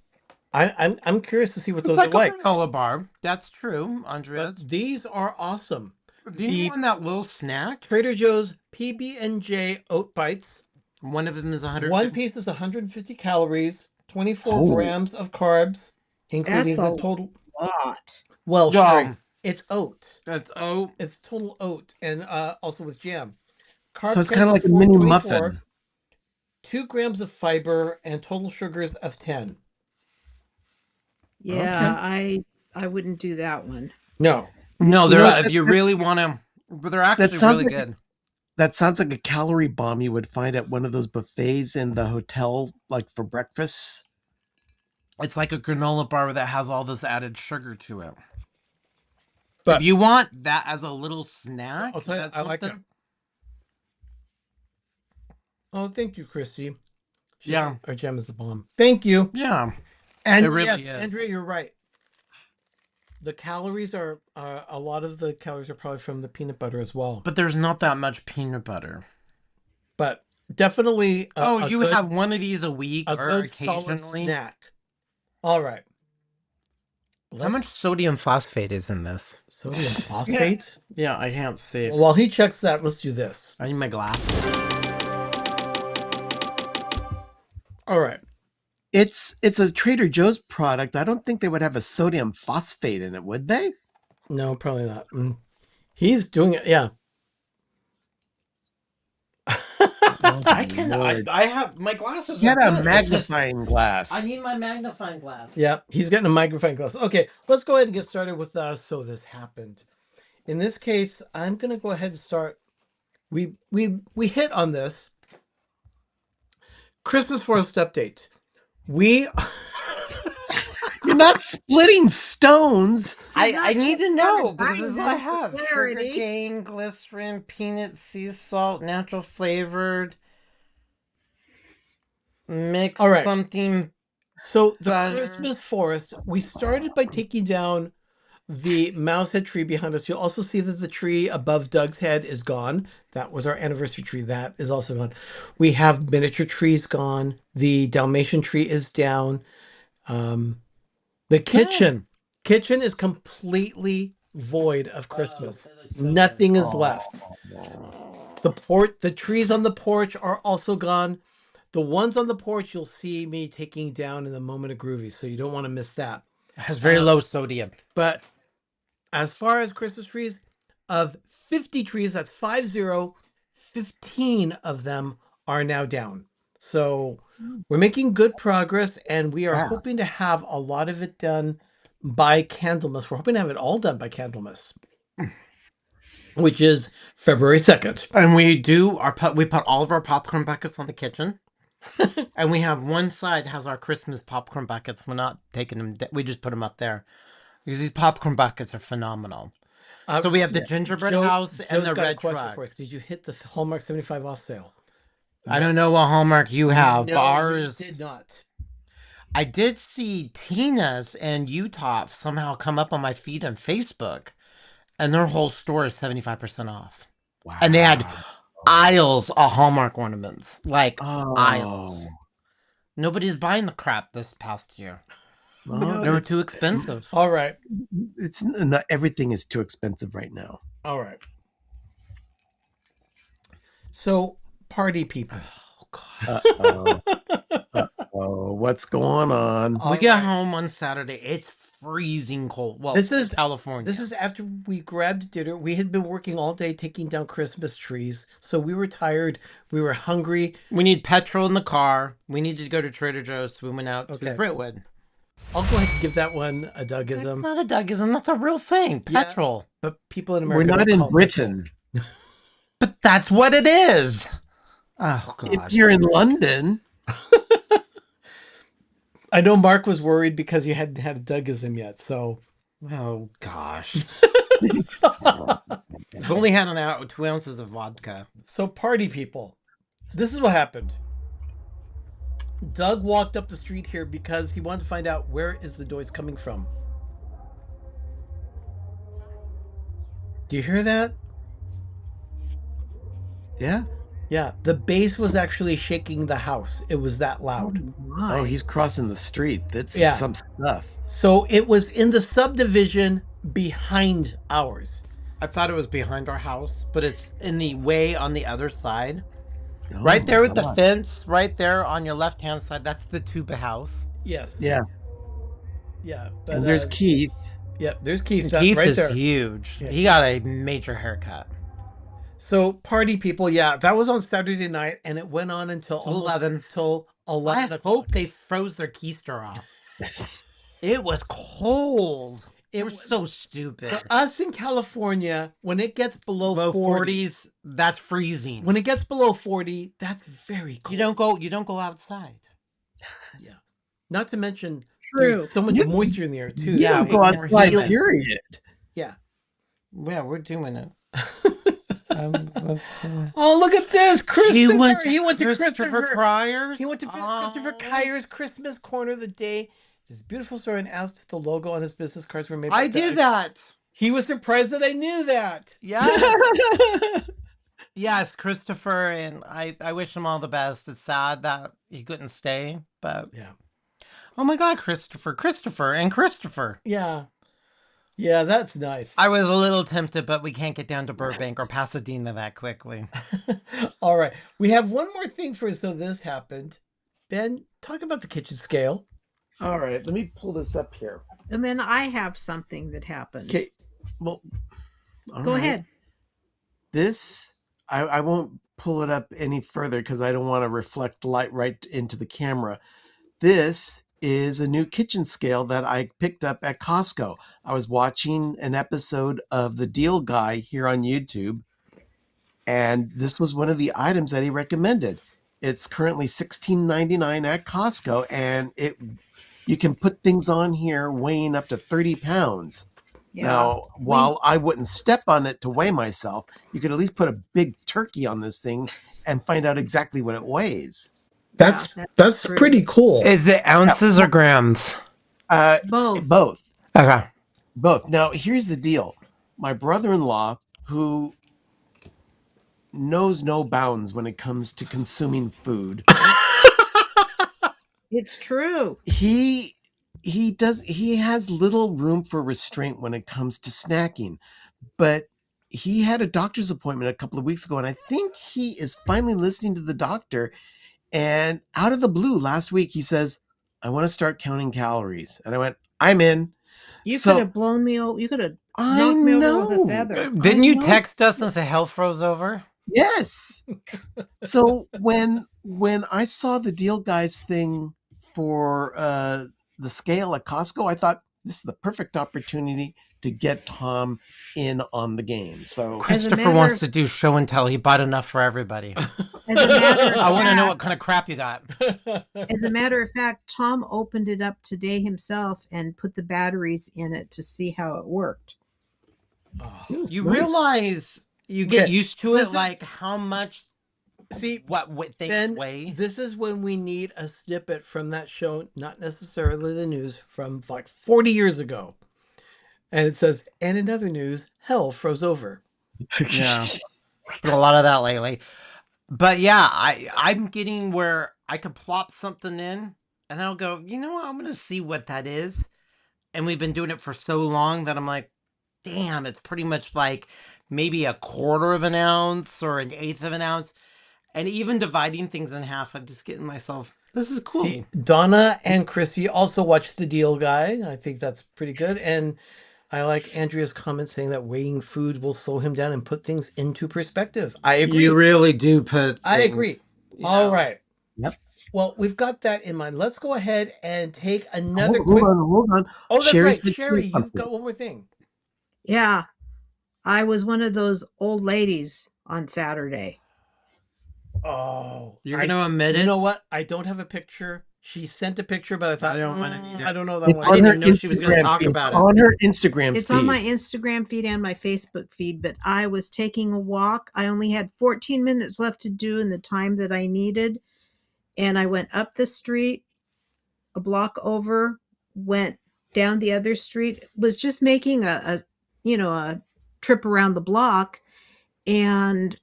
I'm curious to see what those are like. It's like a granola bar. That's true, Andreas. But these are awesome. Do you want that little snack? Trader Joe's PB&J oat bites. One of them is 100. One piece is 150 calories, 24 grams of carbs, including That's the total. lot. Well, Sherry, it's oat. That's oat. It's total oat, and also with jam. Carb So it's kind of like a mini 24, muffin. 2 grams of fiber and total sugars of 10. Yeah, I wouldn't do that one. No, they're if you really want to, but they're actually really good. That sounds like a calorie bomb you would find at one of those buffets in the hotel, like for breakfast. It's like a granola bar that has all this added sugar to it. But if you want that as a little snack, I'll tell you, I like that. Oh, thank you, Christy. Yeah, our jam is the bomb. Thank you. Yeah, and it really yes, is. Andrea, you're right. The calories are a lot of the calories are probably from the peanut butter as well. But there's not that much peanut butter. But definitely. You would have one of these a week or good occasionally. Solid snack. All right. How much sodium phosphate is in this? Sodium phosphate? Yeah, I can't see. Well, while he checks that, let's do this. I need my glasses. All right. It's a Trader Joe's product. I don't think they would have a sodium phosphate in it, would they? No, probably not. He's doing it. Yeah. I cannot. I have my glasses. Get a magnifying glass. I need my magnifying glass. Yeah, he's getting a magnifying glass. Okay, let's go ahead and get started with So This Happened. In this case, I'm going to go ahead and start. We hit on this. Christmas forest update. You're not splitting stones. I need to know because this is what I have. Clarity. Sugarcane, glycerin, peanut, sea salt, natural flavored. Mix something. So the Christmas forest, we started by taking down the mouse head tree behind us. You'll also see that the tree above Doug's head is gone. That was our anniversary tree. That is also gone. We have miniature trees gone. The Dalmatian tree is down. The kitchen is completely void of Christmas. Nothing is left. The trees on the porch are also gone. The ones on the porch you'll see me taking down in the moment of groovy, so you don't want to miss that. It has very low sodium. But as far as Christmas trees, of 50 trees, that's 50, 15 of them are now down. So we're making good progress, and we are hoping to have a lot of it done by Candlemas. We're hoping to have it all done by Candlemas, which is February 2nd. And we put all of our popcorn buckets on the kitchen. And we have one side has our Christmas popcorn buckets. We're not taking them. We just put them up there because these popcorn buckets are phenomenal. So we have the gingerbread house and the got red a question truck. for us. Did you hit the Hallmark 75 off sale? I don't know what Hallmark you have, but No, ours we did not. I did see Tina's and Utah somehow come up on my feed on Facebook, and their whole store is 75% off. Wow. And they had aisles of Hallmark ornaments, like Oh. aisles. Nobody's buying the crap this past year. Well, They were too expensive. All right. It's not everything is too expensive right now. All right. So, party people. Oh, God. Uh-oh. Uh-oh. What's going on? We get home on Saturday. It's freezing cold. Well, This is California. This is after we grabbed dinner. We had been working all day taking down Christmas trees. So we were tired. We were hungry. We need petrol in the car. We needed to go to Trader Joe's. So we went out to Brentwood. I'll go ahead and give that one a Dougism. That's not a Dougism. That's a real thing. Petrol. Yeah, but people in America We're not don't in call it Britain. But that's what it is. Oh, God. If you're in London. I know Mark was worried because you hadn't had a Dougism yet, so. Oh, gosh. I've only had 2 ounces of vodka. So, party people. This is what happened. Doug walked up the street here because he wanted to find out where is the noise coming from. Do you hear that? Yeah. Yeah, the bass was actually shaking the house. It was that loud. Oh, he's crossing the street. That's some stuff. So it was in the subdivision behind ours. I thought it was behind our house, but it's in the way on the other side. Oh, right there with the fence, right there on your left-hand side. That's the tuba house. Yes. Yeah. Yeah. But, And there's Keith. Yeah, there's Keith. Keith right is there. huge. Yeah, he got a major haircut. So party people, yeah, that was on Saturday night, and it went on until 11. Till 11 I hope they froze their keister off. It was cold. It was so stupid. For us in California, when it gets below 40, 40s, that's freezing. When it gets below 40, that's very cold. You don't go outside. Yeah. Not to mention True. there's so much moisture in the air too. You don't go outside, period. Yeah. Yeah, we're doing it. Oh, look at this, Christopher! He went to Christopher Cryer's. He went to Christopher Kyer's Christmas Corner of the Day. His beautiful store and asked if the logo on his business cards were made. I did that. He was surprised that I knew that. Yes. Yes, Christopher, and I wish him all the best. It's sad that he couldn't stay, but yeah. Oh my God, Christopher, and Christopher. Yeah. Yeah, that's nice. I was a little tempted, but we can't get down to Burbank or Pasadena that quickly. All right. We have one more thing for us, though this happened. Ben, talk about the kitchen scale. All right, let me pull this up here. And then I have something that happened. Okay, well, go ahead. This, I won't pull it up any further because I don't want to reflect light right into the camera. This is a new kitchen scale that I picked up at Costco. I was watching an episode of The Deal Guy here on YouTube, and this was one of the items that he recommended. It's currently $16.99 at Costco, and you can put things on here weighing up to 30 pounds. Yeah. Now, while I wouldn't step on it to weigh myself, you could at least put a big turkey on this thing and find out exactly what it weighs. That's pretty cool. Is it ounces or grams? Both. Okay. Both. Now, here's the deal. My brother-in-law, who knows no bounds when it comes to consuming food. It's true. He has little room for restraint when it comes to snacking. But he had a doctor's appointment a couple of weeks ago, and I think he is finally listening to the doctor. And out of the blue last week, he says, I want to start counting calories. And I went, I'm in. You could have blown me over. You could have knocked me over with a feather. Didn't you text us and say health froze over? Yes. So when I saw the Deal Guys thing for the scale at Costco, I thought this is the perfect opportunity to get Tom in on the game. So Christopher wants to do show and tell. He bought enough for everybody. As a matter of I want to know fact- what kind of crap you got. As a matter of fact, Tom opened it up today himself and put the batteries in it to see how it worked. You Nice. realize you get Okay, used to this it, is- like how much what things Ben, weigh. this is when we need a snippet from that show, not necessarily the news, from like 40 years ago. And it says, and in other news, hell froze over. Yeah. Been a lot of that lately. But yeah, I'm getting where I could plop something in and I'll go, you know what, I'm gonna see what that is. And we've been doing it for so long that I'm like, damn, it's pretty much like maybe a quarter of an ounce or an eighth of an ounce. And even dividing things in half, I'm just getting myself, this is cool. See, Donna and Chrissy also watched The Deal Guy. I think that's pretty good. And I like Andrea's comment saying that weighing food will slow him down and put things into perspective. I agree. You really do put I things, agree. you All know. right. Yep. Well, we've got that in mind. Let's go ahead and take another Hold quick. on. Oh, that's Sherry's right. been Sherry, saying you something. got one more thing. Yeah, I was one of those old ladies on Saturday. Oh, You're going to admit it? You know what? I don't have a picture. She sent a picture, but I thought, I don't want to I don't know that It's one. I on didn't her even know she was going to Instagram talk feed. about It's it. on her Instagram It's feed. on my Instagram feed and my Facebook feed, but I was taking a walk. I only had 14 minutes left to do in the time that I needed. And I went up the street, a block over, went down the other street, was just making a trip around the block, and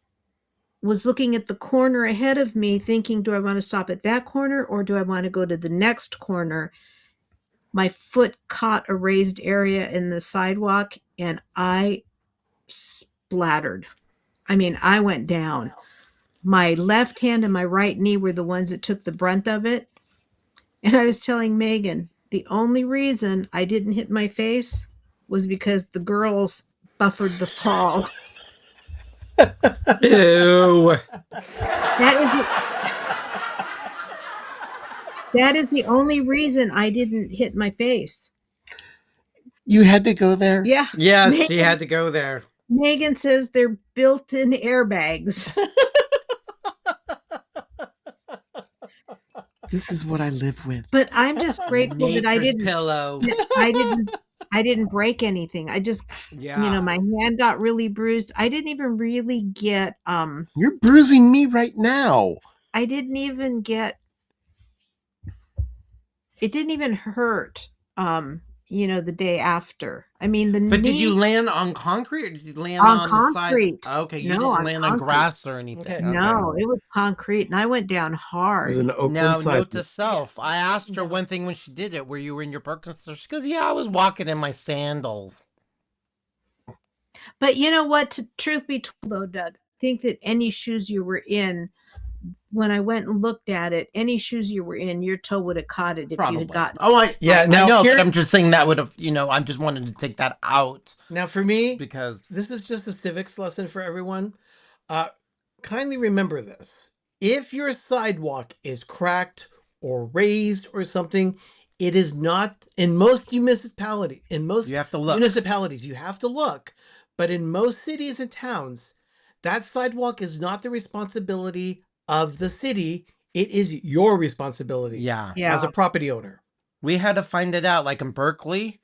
was looking at the corner ahead of me thinking, do I want to stop at that corner or do I want to go to the next corner? My foot caught a raised area in the sidewalk and I splattered. I mean, I went down. My left hand and my right knee were the ones that took the brunt of it. And I was telling Megan, the only reason I didn't hit my face was because the girls buffered the fall. Ew. That is the only reason I didn't hit my face. You had to go there? Yeah. Yes, she had to go there. Megan says they're built-in airbags. This is what I live with. But I'm just grateful that I Nature's didn't pillow. I didn't break anything. I just my hand got really bruised. I didn't even really get You're bruising me right now. I didn't even get it didn't even hurt the day after. I mean But knee, did you land on concrete or did you land on on concrete. the side? Okay, you No, didn't on land on concrete. grass or anything. Okay. Okay. No, it was concrete and I went down It hard. was an Oakland Now, note sidewalk. to self. I asked her one thing when she did it. Were you in your Birkenstocks? She goes, yeah, I was walking in my sandals. But you know what? Truth be told, though, Doug, I think that any shoes you were in, when I went and looked at it, any shoes you were in, your toe would have caught it if you had gotten. Oh, I now know, here- but I'm just saying that would have, I just wanted to take that out. Now, for me, because this is just a civics lesson for everyone. Kindly remember this. If your sidewalk is cracked or raised or something, it is not in most municipalities. You have to look. Municipalities, you have to look. But in most cities and towns, that sidewalk is not the responsibility of the city. It is your responsibility. Yeah. As a property owner. We had to find it out. Like in Berkeley,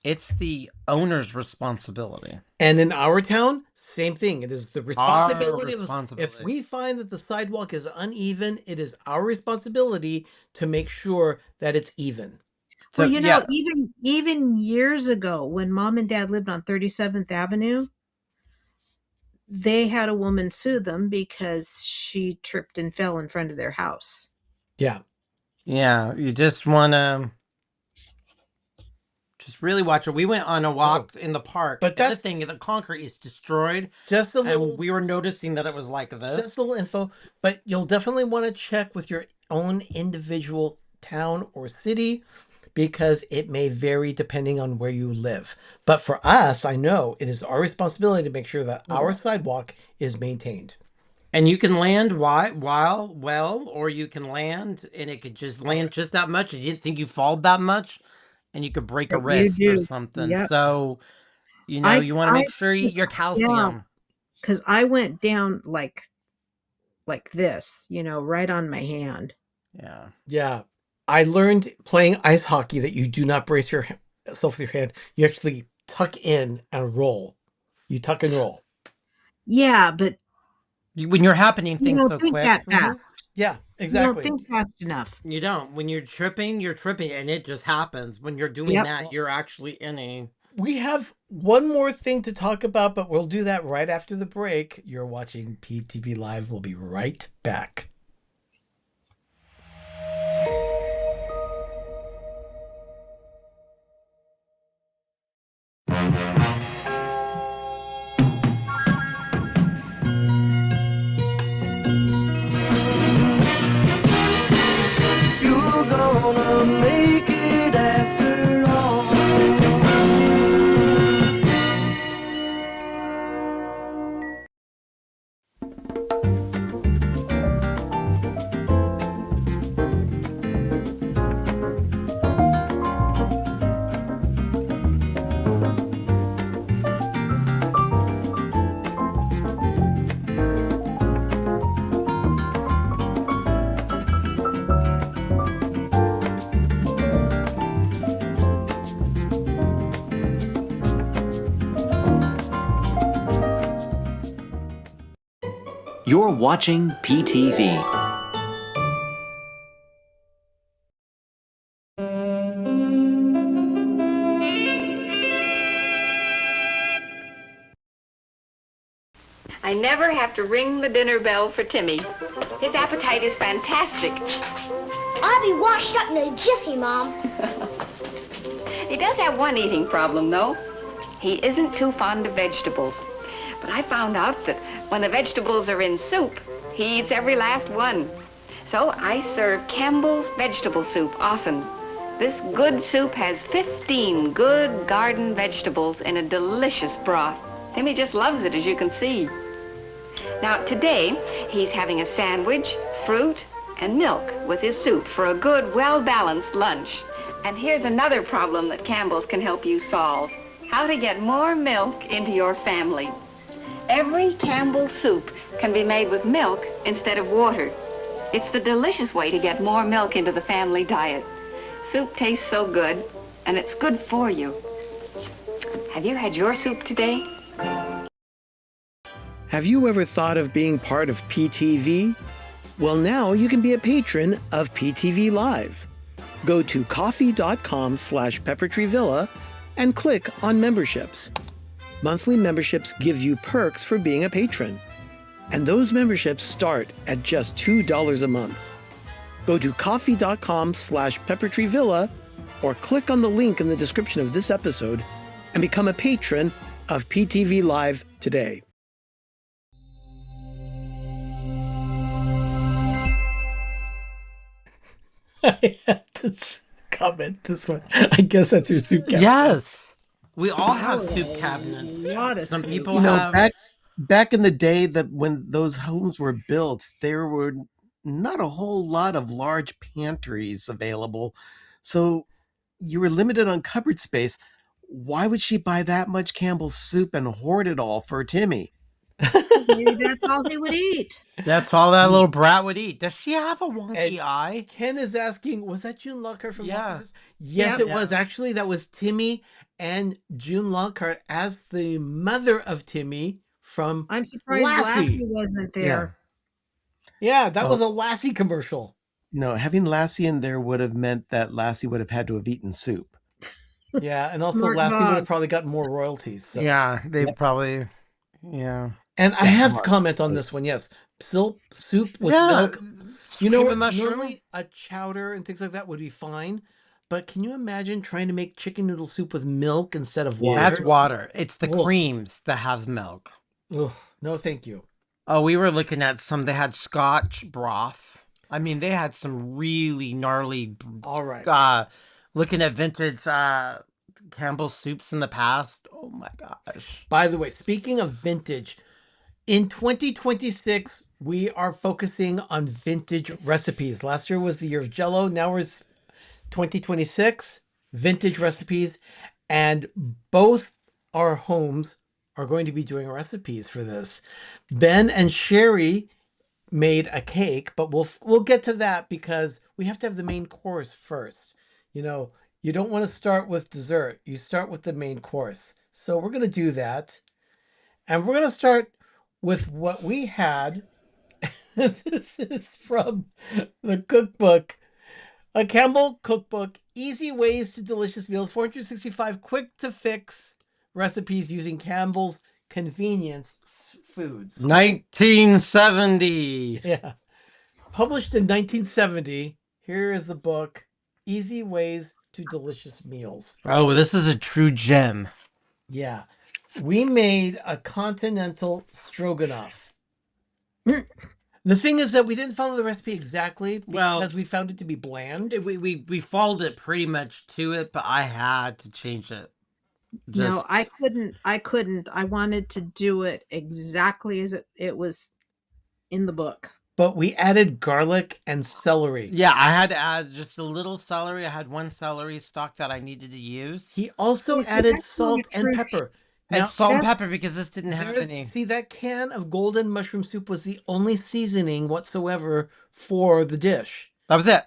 it's the owner's responsibility. And in our town, same thing. It is the responsibility. responsibility. If we find that the sidewalk is uneven, it is our responsibility to make sure that it's even. So, Well, even years ago, when Mom and Dad lived on 37th Avenue, they had a woman sue them because she tripped and fell in front of their house. Yeah. Yeah, you just want to just really watch it. We went on a walk in the park, but and that's the thing, the concrete is destroyed. Just a little. And we were noticing that it was like this. Just a little info, but you'll definitely want to check with your own individual town or city, because it may vary depending on where you live. But for us, I know it is our responsibility to make sure that our sidewalk is maintained. And you can land well, or you can land and it could just land just that much. You didn't think you falled that much, and you could break a But you wrist or do. something. Yep. So You know, you want to make sure you eat your calcium. Because I went down like this, right on my hand. Yeah. Yeah. I learned playing ice hockey that you do not brace yourself with your hand. You actually tuck in and roll. You tuck and roll. Yeah, but when you're happening you things don't so think quick. that fast. Yeah, You exactly. don't think fast enough. You don't. When you're tripping, and it just happens. When you're doing Yep. that, you're actually inning. We have one more thing to talk about, but we'll do that right after the break. You're watching PTV Live. We'll be right back. You're gonna make it after all. You're watching PTV. I never have to ring the dinner bell for Timmy. His appetite is fantastic. I'll be washed up in a jiffy, Mom. He does have one eating problem, though. He isn't too fond of vegetables. But I found out that when the vegetables are in soup, he eats every last one. So I serve Campbell's vegetable soup often. This good soup has 15 good garden vegetables in a delicious broth. Timmy just loves it, as you can see. Now, today, he's having a sandwich, fruit, and milk with his soup for a good, well-balanced lunch. And here's another problem that Campbell's can help you solve. How to get more milk into your family. Every Campbell's soup can be made with milk instead of water. It's the delicious way to get more milk into the family diet. Soup tastes so good, and it's good for you. Have you had your soup today? Have you ever thought of being part of PTV? Well, now you can be a patron of PTV Live. Go to coffee.com/peppertreevilla and click on memberships. Monthly memberships give you perks for being a patron. And those memberships start at just $2 a month. Go to coffee.com/peppertreevilla or click on the link in the description of this episode and become a patron of PTV Live today. I had to comment this one. I guess that's your soup cabinet. Yes. We all have soup cabinets. Some people have. Back in the day that when those homes were built, there were not a whole lot of large pantries available. So you were limited on cupboard space. Why would she buy that much Campbell's soup and hoard it all for Timmy? Maybe that's all they would eat. That's all that little brat would eat. Does she have a wonky eye? Ken is asking, was that June Lockhart from Yeah. Los? Yes, it was. Actually, that was Timmy and June Lockhart as the mother of Timmy from I'm surprised Lassie wasn't there. Yeah, that was a Lassie commercial. No, having Lassie in there would have meant that Lassie would have had to have eaten soup. Yeah, and also Smart Lassie would dog. have probably gotten more royalties. So. Yeah, they probably. Yeah. And I have to comment on this one. Yes, soup with milk. You know, normally a chowder and things like that would be fine, but can you imagine trying to make chicken noodle soup with milk instead of water? That's water. It's the creams that has milk. Ugh, no, thank you. Oh, we were looking at some. They had Scotch broth. I mean, they had some really gnarly. All right. Looking at vintage Campbell's soups in the past. Oh my gosh. By the way, speaking of vintage, in 2026, we are focusing on vintage recipes. Last year was the year of Jell-O. Now we're 2026, vintage recipes. And both our homes are going to be doing recipes for this. Ben and Sherry made a cake, but we'll get to that because we have to have the main course first. You know, you don't want to start with dessert. You start with the main course. So we're going to do that. And we're going to start with what we had. This is from the cookbook. A Campbell cookbook, easy ways to delicious meals, 465 quick to fix recipes using Campbell's convenience foods. 1970. Yeah. Published in 1970. Here is the book, Easy Ways to Delicious Meals. Oh, this is a true gem. Yeah. We made a continental stroganoff. The thing is that we didn't follow the recipe exactly because we found it to be bland. We followed it pretty much to it, but I had to change it. No, I couldn't. I wanted to do it exactly as it was in the book. But we added garlic and celery. Yeah, I had to add just a little celery. I had one celery stalk that I needed to use. He also added salt and pepper. And salt and pepper because this didn't have any. See, that can of golden mushroom soup was the only seasoning whatsoever for the dish. That was it.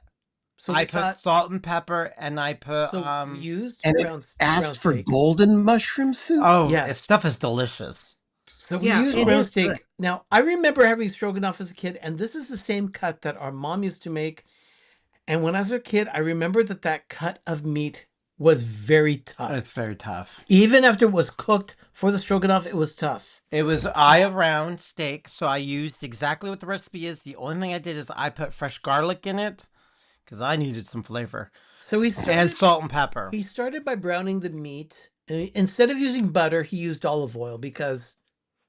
So I put salt and pepper, and I put used and it asked for golden mushroom soup. Oh, yeah, this stuff is delicious. So we used ground steak. Now I remember having stroganoff as a kid, and this is the same cut that our mom used to make. And when I was a kid, I remember that cut of meat was very tough. It's very tough. Even after it was cooked for the stroganoff, it was tough. It was eye around steak, so I used exactly what the recipe is. The only thing I did is I put fresh garlic in it because I needed some flavor. So and salt and pepper. He started by browning the meat. Instead of using butter, he used olive oil because,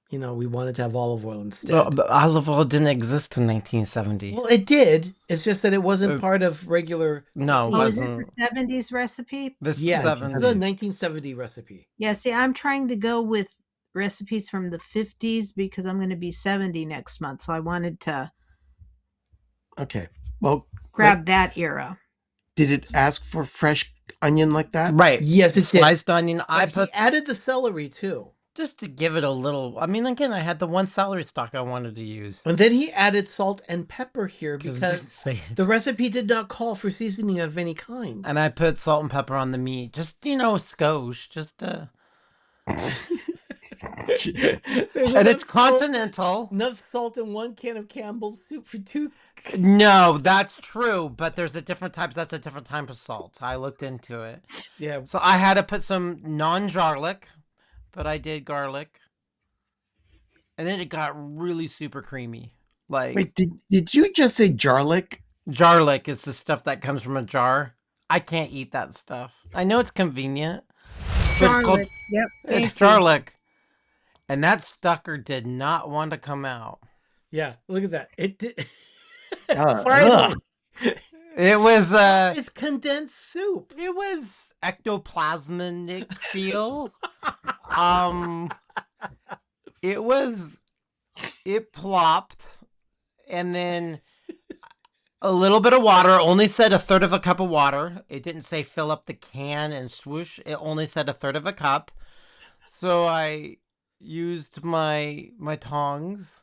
you know, we wanted to have olive oil instead. Well, but olive oil didn't exist in 1970. Well, it did. It's just that it wasn't part of regular. No, Oh, is this a 70s recipe? This is a 1970 recipe. Yeah, see, I'm trying to go with recipes from the 50s because I'm going to be 70 next month. So I wanted to grab that era. Did it ask for fresh onion like that? Right. Yes, it sliced onion. I added the celery too. Just to give it a little. I mean, again, I had the one celery stalk I wanted to use. And then he added salt and pepper here because the recipe did not call for seasoning of any kind. And I put salt and pepper on the meat. Just, you know, skosh. Just and it's continental. Enough salt in 1 can of Campbell's soup for 2. No, that's true, but there's a different type. That's a different type of salt. I looked into it. Yeah. So I had to put some non-garlic, but I did garlic, and then it got really super creamy. Like, wait, did you just say garlic? Garlic is the stuff that comes from a jar. I can't eat that stuff. I know it's convenient. Garlic. Yep. It's garlic. And that sucker did not want to come out. Yeah, look at that. It did. It was it's condensed soup. It was ectoplasmic feel. It plopped, and then a little bit of water. Only said a third of a cup of water. It didn't say fill up the can and swoosh. It only said a third of a cup. So I used my tongs.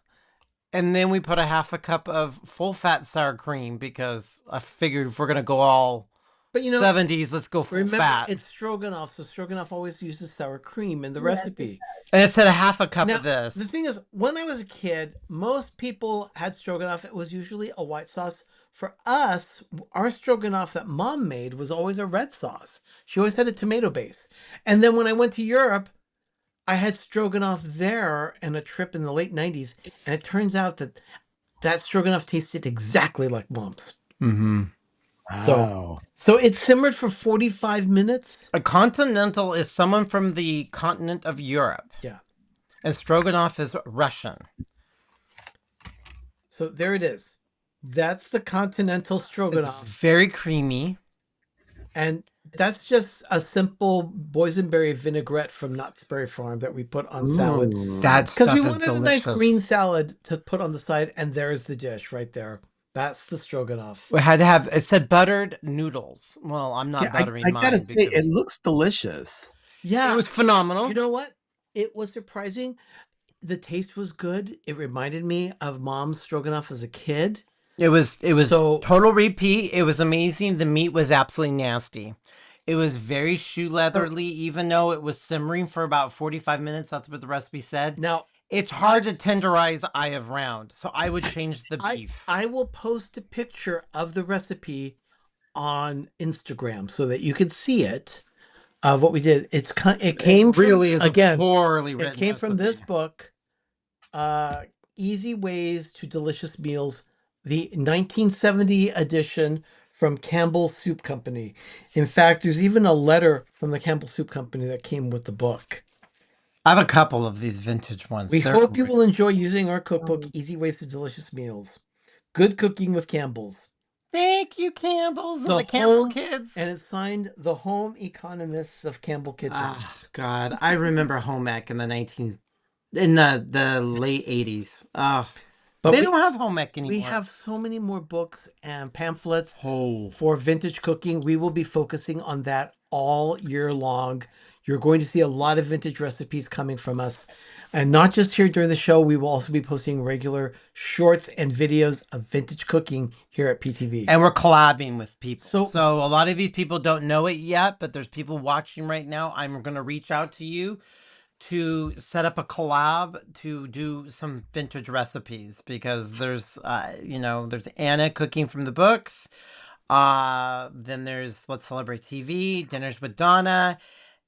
And then we put a half a cup of full fat sour cream because I figured if we're going to go all 70s, let's go full fat. It's stroganoff, so stroganoff always uses sour cream in the recipe. And it said a half a cup of this. The thing is, when I was a kid, most people had stroganoff. It was usually a white sauce. For us, our stroganoff that Mom made was always a red sauce. She always had a tomato base. And then when I went to Europe, I had stroganoff there in a trip in the late 90s, and it turns out that stroganoff tasted exactly like Mom's. Mm-hmm. Wow. So it simmered for 45 minutes. A continental is someone from the continent of Europe. Yeah. And stroganoff is Russian. So there it is. That's the continental stroganoff. It's very creamy. And that's just a simple boysenberry vinaigrette from Knott's Berry Farm that we put on salad. That's because we wanted a nice green salad to put on the side, and there's the dish right there. That's the stroganoff. We had to have, it said buttered noodles. Well, I'm not buttering mine. I gotta say, it looks delicious. Yeah. It was phenomenal. You know what? It was surprising. The taste was good. It reminded me of Mom's stroganoff as a kid. It was So- total repeat. It was amazing. The meat was absolutely nasty. It was very shoe leatherly, even though it was simmering for about 45 minutes. That's what the recipe said. Now, it's hard to tenderize eye of round, so I would change the beef. I will post a picture of the recipe on Instagram so that you can see it. Of what we did. It came really from, is again, a poorly written it came from this recipe. book, Easy Ways to Delicious Meals, the 1970 edition from Campbell Soup Company. In fact, there's even a letter from the Campbell Soup Company that came with the book. I have a couple of these vintage ones. We hope you will enjoy using our cookbook, Easy Ways to Delicious Meals. Good cooking with Campbell's. Thank you, Campbell's and the Campbell kids. And it's signed the Home Economists of Campbell Kitchens. Oh, God. I remember home ec in the the late 80s. But they don't have home ec anymore. We have so many more books and pamphlets for vintage cooking. We will be focusing on that all year long. You're going to see a lot of vintage recipes coming from us. And not just here during the show, we will also be posting regular shorts and videos of vintage cooking here at PTV. And we're collabing with people. So a lot of these people don't know it yet, but there's people watching right now. I'm going to reach out to you to set up a collab to do some vintage recipes, because there's, there's Anna cooking from the books. Then there's Let's Celebrate TV, Dinners with Donna.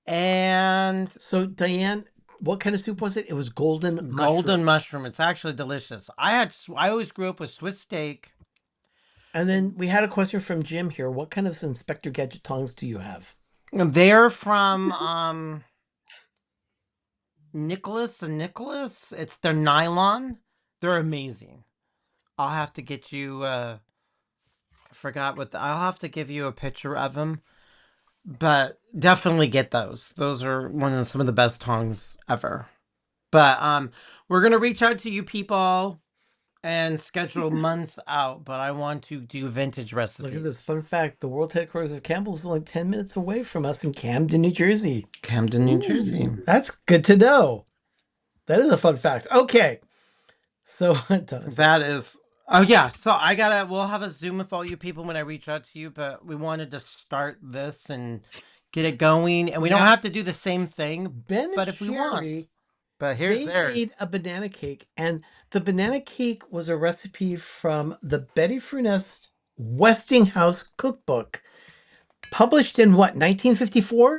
And so Diane, what kind of soup was it? It was golden mushroom. It's actually delicious. I always grew up with Swiss steak. And then we had a question from Jim here. What kind of Inspector Gadget tongs do you have? They're from Nicholas and Nicholas. They're nylon. They're amazing. I'll have to get you I'll have to give you a picture of them. But definitely get those. Those are some of the best tongs ever. But we're going to reach out to you people and schedule months out. But I want to do vintage recipes. Look at this fun fact. The world headquarters of Campbell's is only 10 minutes away from us in Camden, New Jersey. Camden, New Jersey. That's good to know. That is a fun fact. Okay. So that is... Oh, yeah. So we'll have a Zoom with all you people when I reach out to you, but we wanted to start this and get it going. And we don't have to do the same thing, but if we want. But here's theirs. They made a banana cake, and the banana cake was a recipe from the Betty Frunest Westinghouse cookbook, published in what, 1954?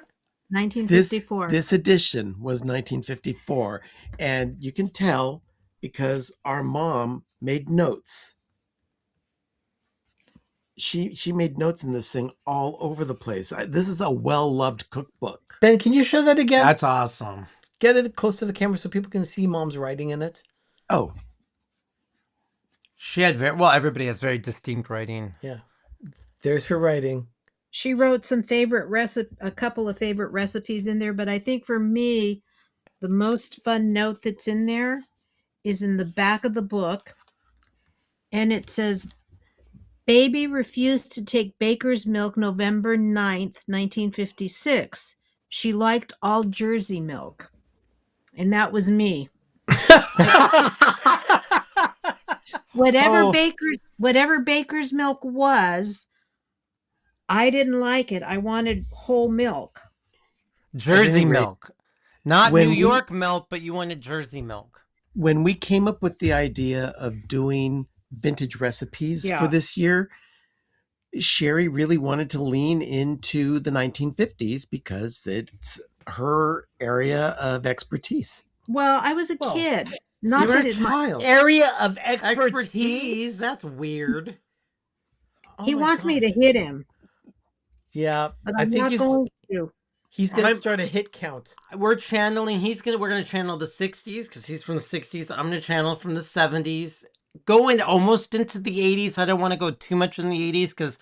1954. This edition was 1954, and you can tell because our mom made notes. She made notes in this thing all over the place. This is a well-loved cookbook. Ben, can you show that again? That's awesome. Get it close to the camera so people can see Mom's writing in it. Oh. She had everybody has very distinct writing. Yeah. There's her writing. She wrote a couple of favorite recipes in there, but I think for me, the most fun note that's in there is in the back of the book. And it says, baby refused to take baker's milk November 9th, 1956. She liked all Jersey milk. And that was me. Whatever baker's milk was, I didn't like it. I wanted whole milk. Jersey milk. Not New York milk, but you wanted Jersey milk. When we came up with the idea of doing vintage recipes for this year, Sherry really wanted to lean into the 1950s because it's her area of expertise. Well, I was a kid. Not that it's my area of expertise. That's weird. He wants me to hit him. Yeah, but I think he's going to start a hit count. We're channeling. We're going to channel the 60s because he's from the 60s. I'm going to channel from the 70s, going almost into the 80s. I don't want to go too much in the 80s because,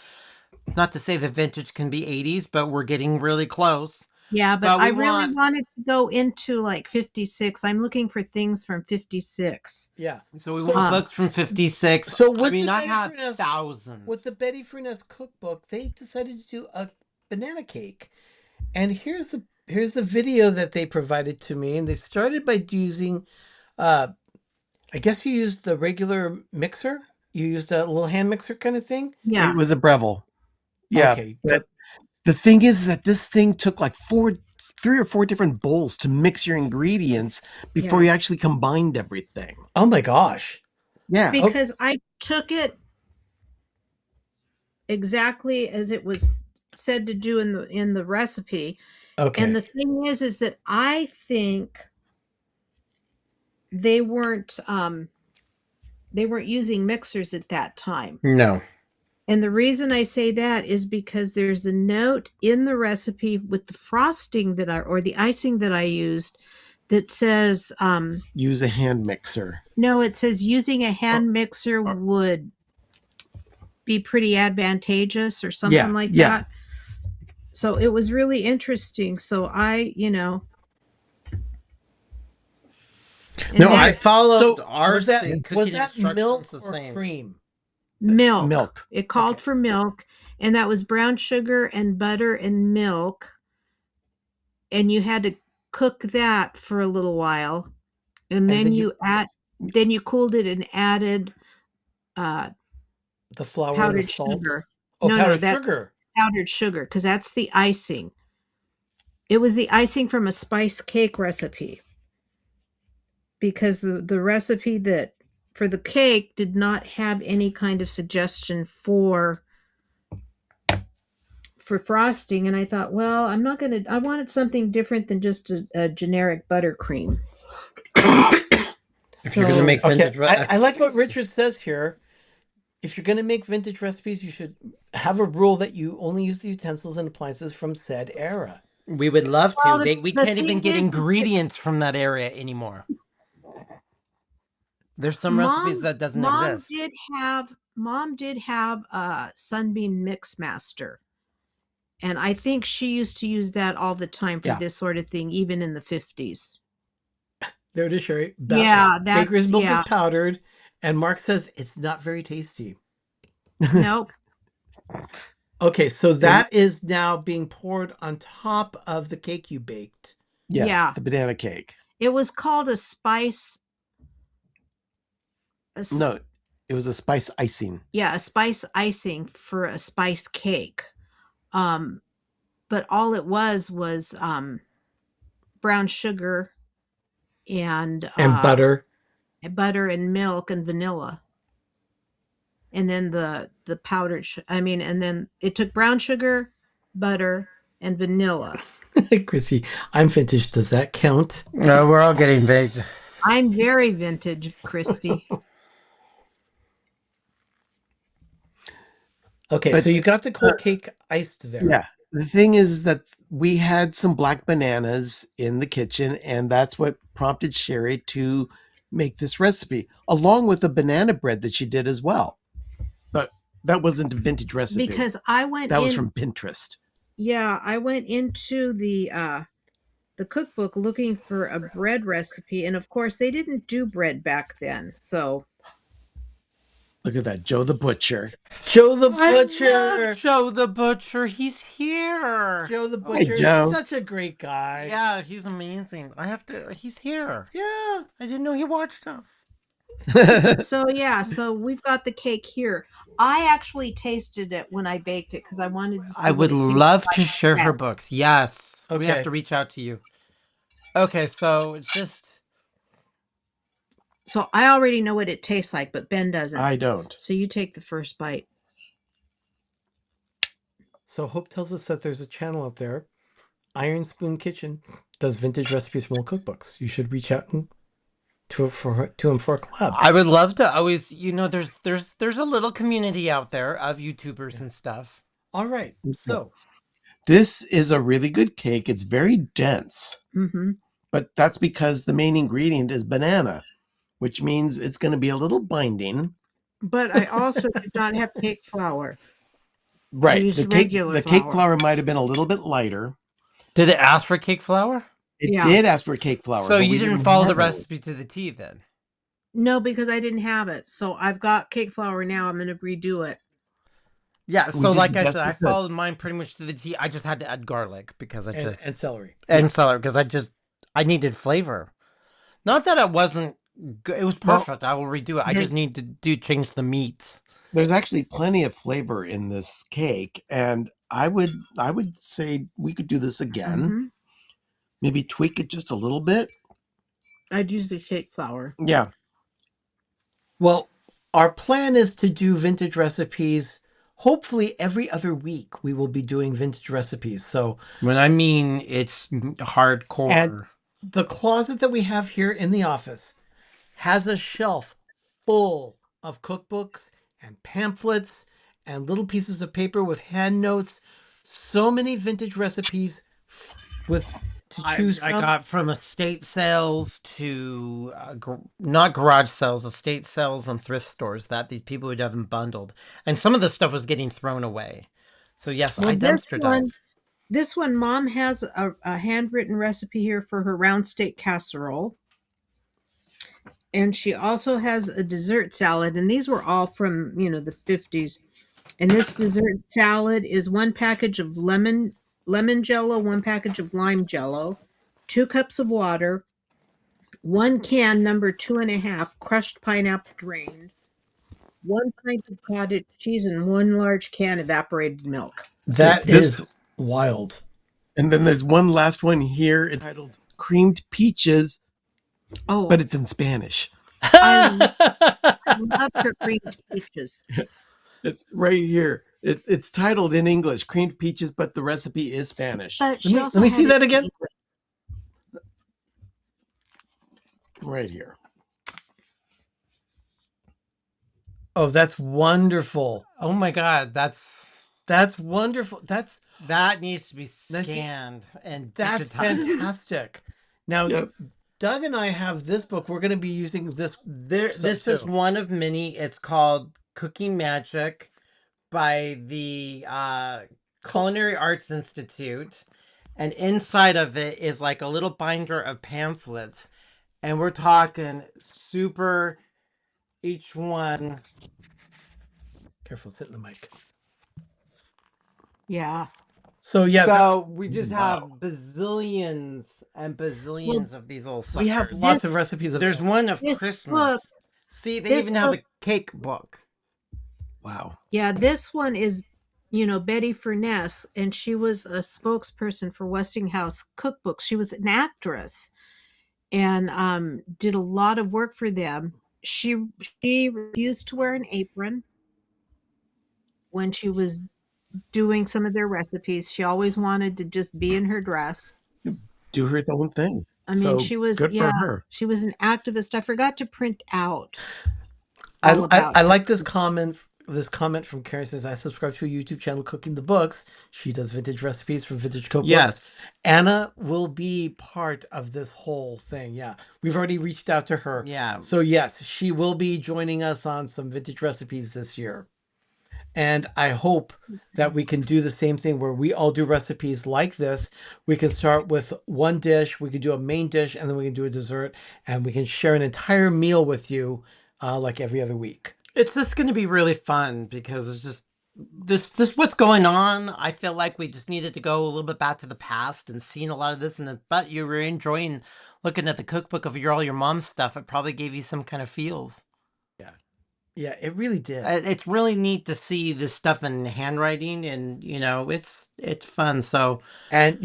not to say that vintage can be 80s, but we're getting really close. Yeah, but I really wanted to go into like 56. I'm looking for things from 56. Yeah. So we want books from 56. So with I have thousands. With the Betty Frunest cookbook, they decided to do a banana cake. And here's here's the video that they provided to me, and they started by using, I guess you used the regular mixer. You used a little hand mixer kind of thing. Yeah. It was a Breville. Yeah. Okay, But the thing is that this thing took like 3 or 4 different bowls to mix your ingredients before you actually combined everything. Oh my gosh. Yeah. Because I took it exactly as it was said to do in the recipe. Okay. And the thing is that I think they weren't using mixers at that time. No. And the reason I say that is because there's a note in the recipe with the frosting or the icing that I used that says use a hand mixer. No, it says using a hand mixer would be pretty advantageous or something like that. So it was really interesting. So I I followed was that milk the or same. cream? Milk. It called for milk, and that was brown sugar and butter and milk. And you had to cook that for a little while. And then you cooled it and added the flour powdered and the salt. sugar. Powdered sugar. Powdered sugar, because that's the icing. It was the icing from a spice cake recipe. Because the recipe that for the cake did not have any kind of suggestion for frosting, and I thought, well, I wanted something different than just a generic buttercream. If you're gonna make vintage, I like what Richard says here. If you're going to make vintage recipes, you should have a rule that you only use the utensils and appliances from said era. We would love to. Well, We can't even get ingredients from that area anymore. There's some recipes that doesn't exist. Mom did have a Sunbeam Mix Master. And I think she used to use that all the time for this sort of thing, even in the 50s. There it is, Sherry. Baker's milk is powdered, and Mark says it's not very tasty. Nope. Okay, so that is now being poured on top of the cake you baked. Yeah. The banana cake. It was called a spice. No, it was a spice icing. Yeah, a spice icing for a spice cake. But all it was brown sugar and butter. Butter and milk and vanilla. And then the powdered and then it took brown sugar, butter, and vanilla. Chrissy, I'm vintage. Does that count? No, we're all getting vintage. I'm very vintage, Christy. Okay, so you got the cold cake iced there. Yeah. The thing is that we had some black bananas in the kitchen, and that's what prompted Sherry to make this recipe, along with a banana bread that she did as well. But that wasn't a vintage recipe. Because that was from Pinterest. Yeah, I went into the cookbook looking for a bread recipe, and of course they didn't do bread back then. So look at that, Joe the Butcher. Joe the Butcher. I love Joe the Butcher. He's here. Joe the Butcher. Hey, Joe. Such a great guy. Yeah, he's amazing. He's here. Yeah. I didn't know he watched us. So we've got the cake here. I actually tasted it when I baked it because I wanted to see. I would love to share her books. Yes. Okay. We have to reach out to you. Okay, so it's just. So I already know what it tastes like, but Ben doesn't. I don't. So you take the first bite. So Hope tells us that there's a channel out there, Iron Spoon Kitchen, does vintage recipes from old cookbooks. You should reach out to him for a collab. I would love to always, there's a little community out there of YouTubers and stuff. All right. So this is a really good cake. It's very dense. Mm-hmm. But that's because the main ingredient is banana, which means it's going to be a little binding. But I also did not have cake flour. Right. The cake flour might have been a little bit lighter. Did it ask for cake flour? It did ask for cake flour. So you didn't follow the recipe to the T then? No, because I didn't have it. So I've got cake flour now. I'm going to redo it. Yeah, We so did like the I best said, we I could. followed mine pretty much to the T. I just had to add garlic because I just and celery. and celery because I needed flavor. Not that it wasn't good; it was Well, perfect. I will redo it. I there- just need to change the meats. there's actually plenty of flavor in this cake, and I would say we could do this again. hmm Maybe tweak it just a little bit. I'd use the cake flour. Yeah. Well, our plan is to do vintage recipes. Hopefully, every other week we will be doing vintage recipes. So, When I mean it's hardcore. and the closet that we have here in the office has a shelf full of cookbooks and pamphlets and little pieces of paper with hand notes. So many vintage recipes with to choose I from. got from estate sales to not garage sales, estate sales and thrift stores that these people would have them bundled, and some of the stuff was getting thrown away. So yes, I dumpster dive. This one, Mom has a handwritten recipe here for her round steak casserole. And she also has a dessert salad. And these were all from, the 50s. And this dessert salad is 1 package of lemon jello, 1 package of lime jello, 2 cups of water, 1 can number 2.5 crushed pineapple drained, 1 pint of cottage cheese, and 1 large can evaporated milk. That is wild. And then there's one last one here entitled Creamed Peaches. Oh, but it's in Spanish. I love her creamed peaches. It's right here. It's titled in English, Creamed Peaches, but the recipe is Spanish. But let me see that again. Right here. Oh, that's wonderful. Oh my God, that's wonderful. That needs to be scanned and that's digitized. fantastic. Now, Doug and I have this book. We're going to be using this. This is one of many. It's called Cooking Magic by the Culinary Arts Institute. And inside of it is like a little binder of pamphlets. And we're talking super, each one. Careful, sit in the mic. Yeah. So, yeah. So we just have bazillions and bazillions of these little suckers. We have lots of recipes. There's one of Christmas. Book, See, they even have a cake book. Wow. Yeah, this one is, Betty Furness, and she was a spokesperson for Westinghouse Cookbooks. She was an actress and did a lot of work for them. She refused to wear an apron when she was doing some of their recipes. She always wanted to just be in her dress. Do her own thing. I mean, she was good for her. She was an activist. I forgot to print out. I like this comment. This comment from Karen says, I subscribe to a YouTube channel, Cooking the Books. She does vintage recipes from vintage cookbooks. Yes. Anna will be part of this whole thing. Yeah. We've already reached out to her. Yeah. So yes, she will be joining us on some vintage recipes this year. And I hope that we can do the same thing where we all do recipes like this. We can start with one dish, we can do a main dish, and then we can do a dessert, and we can share an entire meal with you like every other week. It's just going to be really fun because it's just this what's going on. I feel like we just needed to go a little bit back to the past and seeing a lot of this. But you were enjoying looking at the cookbook of all your mom's stuff. It probably gave you some kind of feels. Yeah, it really did. It's really neat to see this stuff in handwriting, and it's fun. So and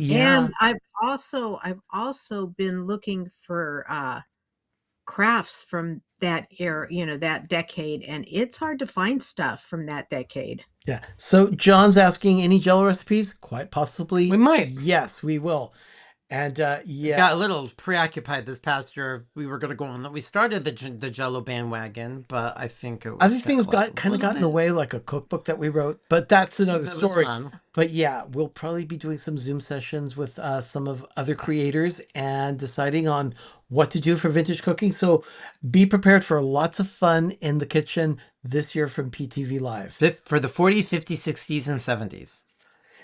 I've also been looking for crafts from that era, that decade, and it's hard to find stuff from that decade. Yeah. So John's asking any Jello recipes? Quite possibly. We might. Yes, we will. And yeah, got a little preoccupied this past year. If we were going to go on that. We started the Jello bandwagon, but I think it was other things got in the way, like a cookbook that we wrote. But that's another story. But yeah, we'll probably be doing some Zoom sessions with some of other creators and deciding on what to do for vintage cooking. So be prepared for lots of fun in the kitchen this year from PTV Live for the 40s, 50s, 60s, and 70s.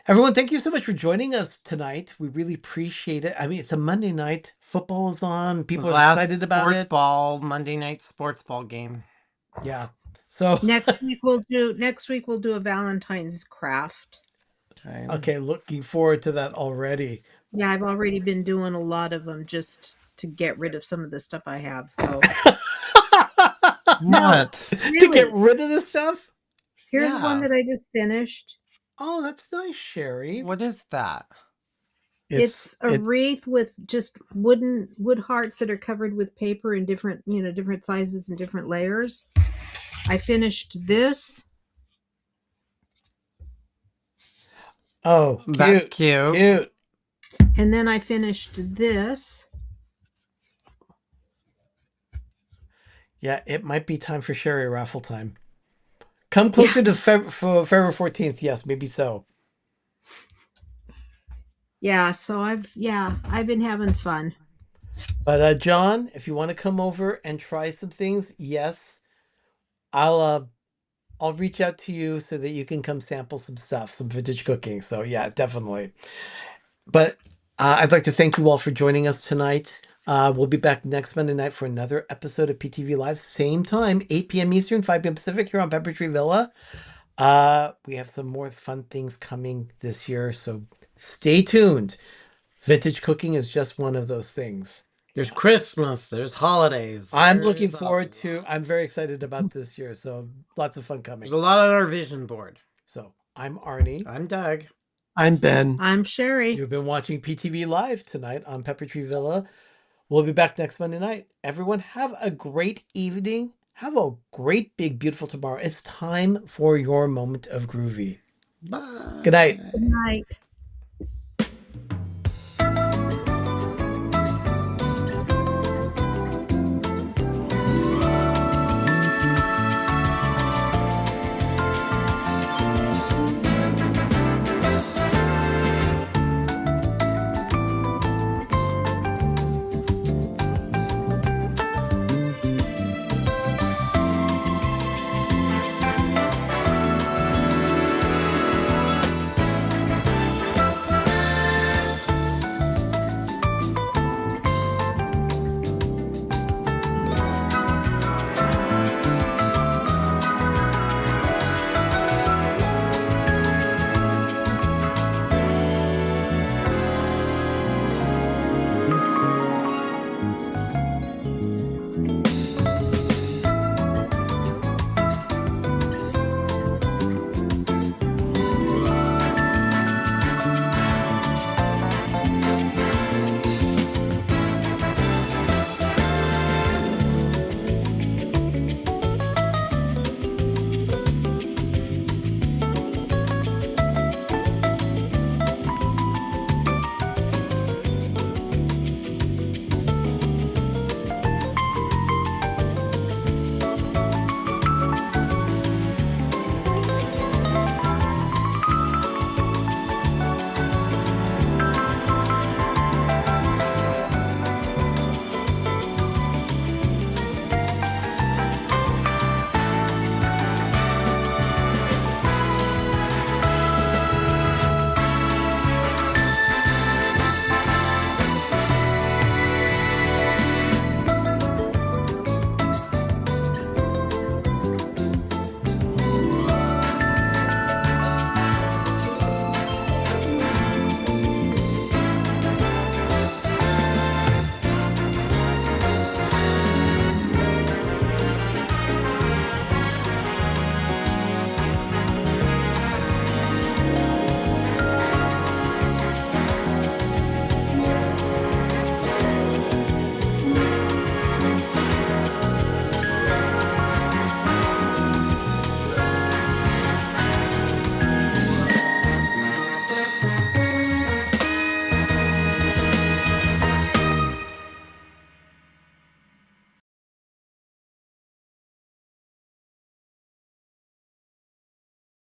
Everyone, thank you so much for joining us tonight. We really appreciate it. I mean, it's a Monday night. Football is on. People are excited about it. Monday night sports ball game. Yeah. So Next week we'll do a Valentine's craft. okay, looking forward to that already. Yeah, I've already been doing a lot of them just to get rid of some of the stuff I have. So no, What? To get really. rid of the stuff? Here's one Yeah. that I just finished. Oh, that's nice, Sherry. What is that? It's a wreath with just wood hearts that are covered with paper in different, different sizes and different layers. I finished this. Oh, cute. That's cute. Cute. And then I finished this. Yeah, it might be time for Sherry raffle time. Come closer to February 14th. Yes, maybe so. Yeah, so I've been having fun. But John, if you want to come over and try some things, yes, I'll reach out to you so that you can come sample some stuff, some vintage cooking. So yeah, definitely. But I'd like to thank you all for joining us tonight. We'll be back next Monday night for another episode of PTV Live, same time, 8 p.m. Eastern, 5 p.m. Pacific, here on Pepper Tree Villa. We have some more fun things coming this year, so stay tuned. Vintage cooking is just one of those things. There's Christmas. There's holidays. I'm looking forward to. I'm very excited about this year, so lots of fun coming. There's a lot on our vision board. So I'm Arnie. I'm Doug. I'm Ben. I'm Sherry. You've been watching PTV Live tonight on Pepper Tree Villa. We'll be back next Monday night. Everyone, have a great evening. Have a great, big, beautiful tomorrow. It's time for your moment of groovy. Bye. Good night. Good night.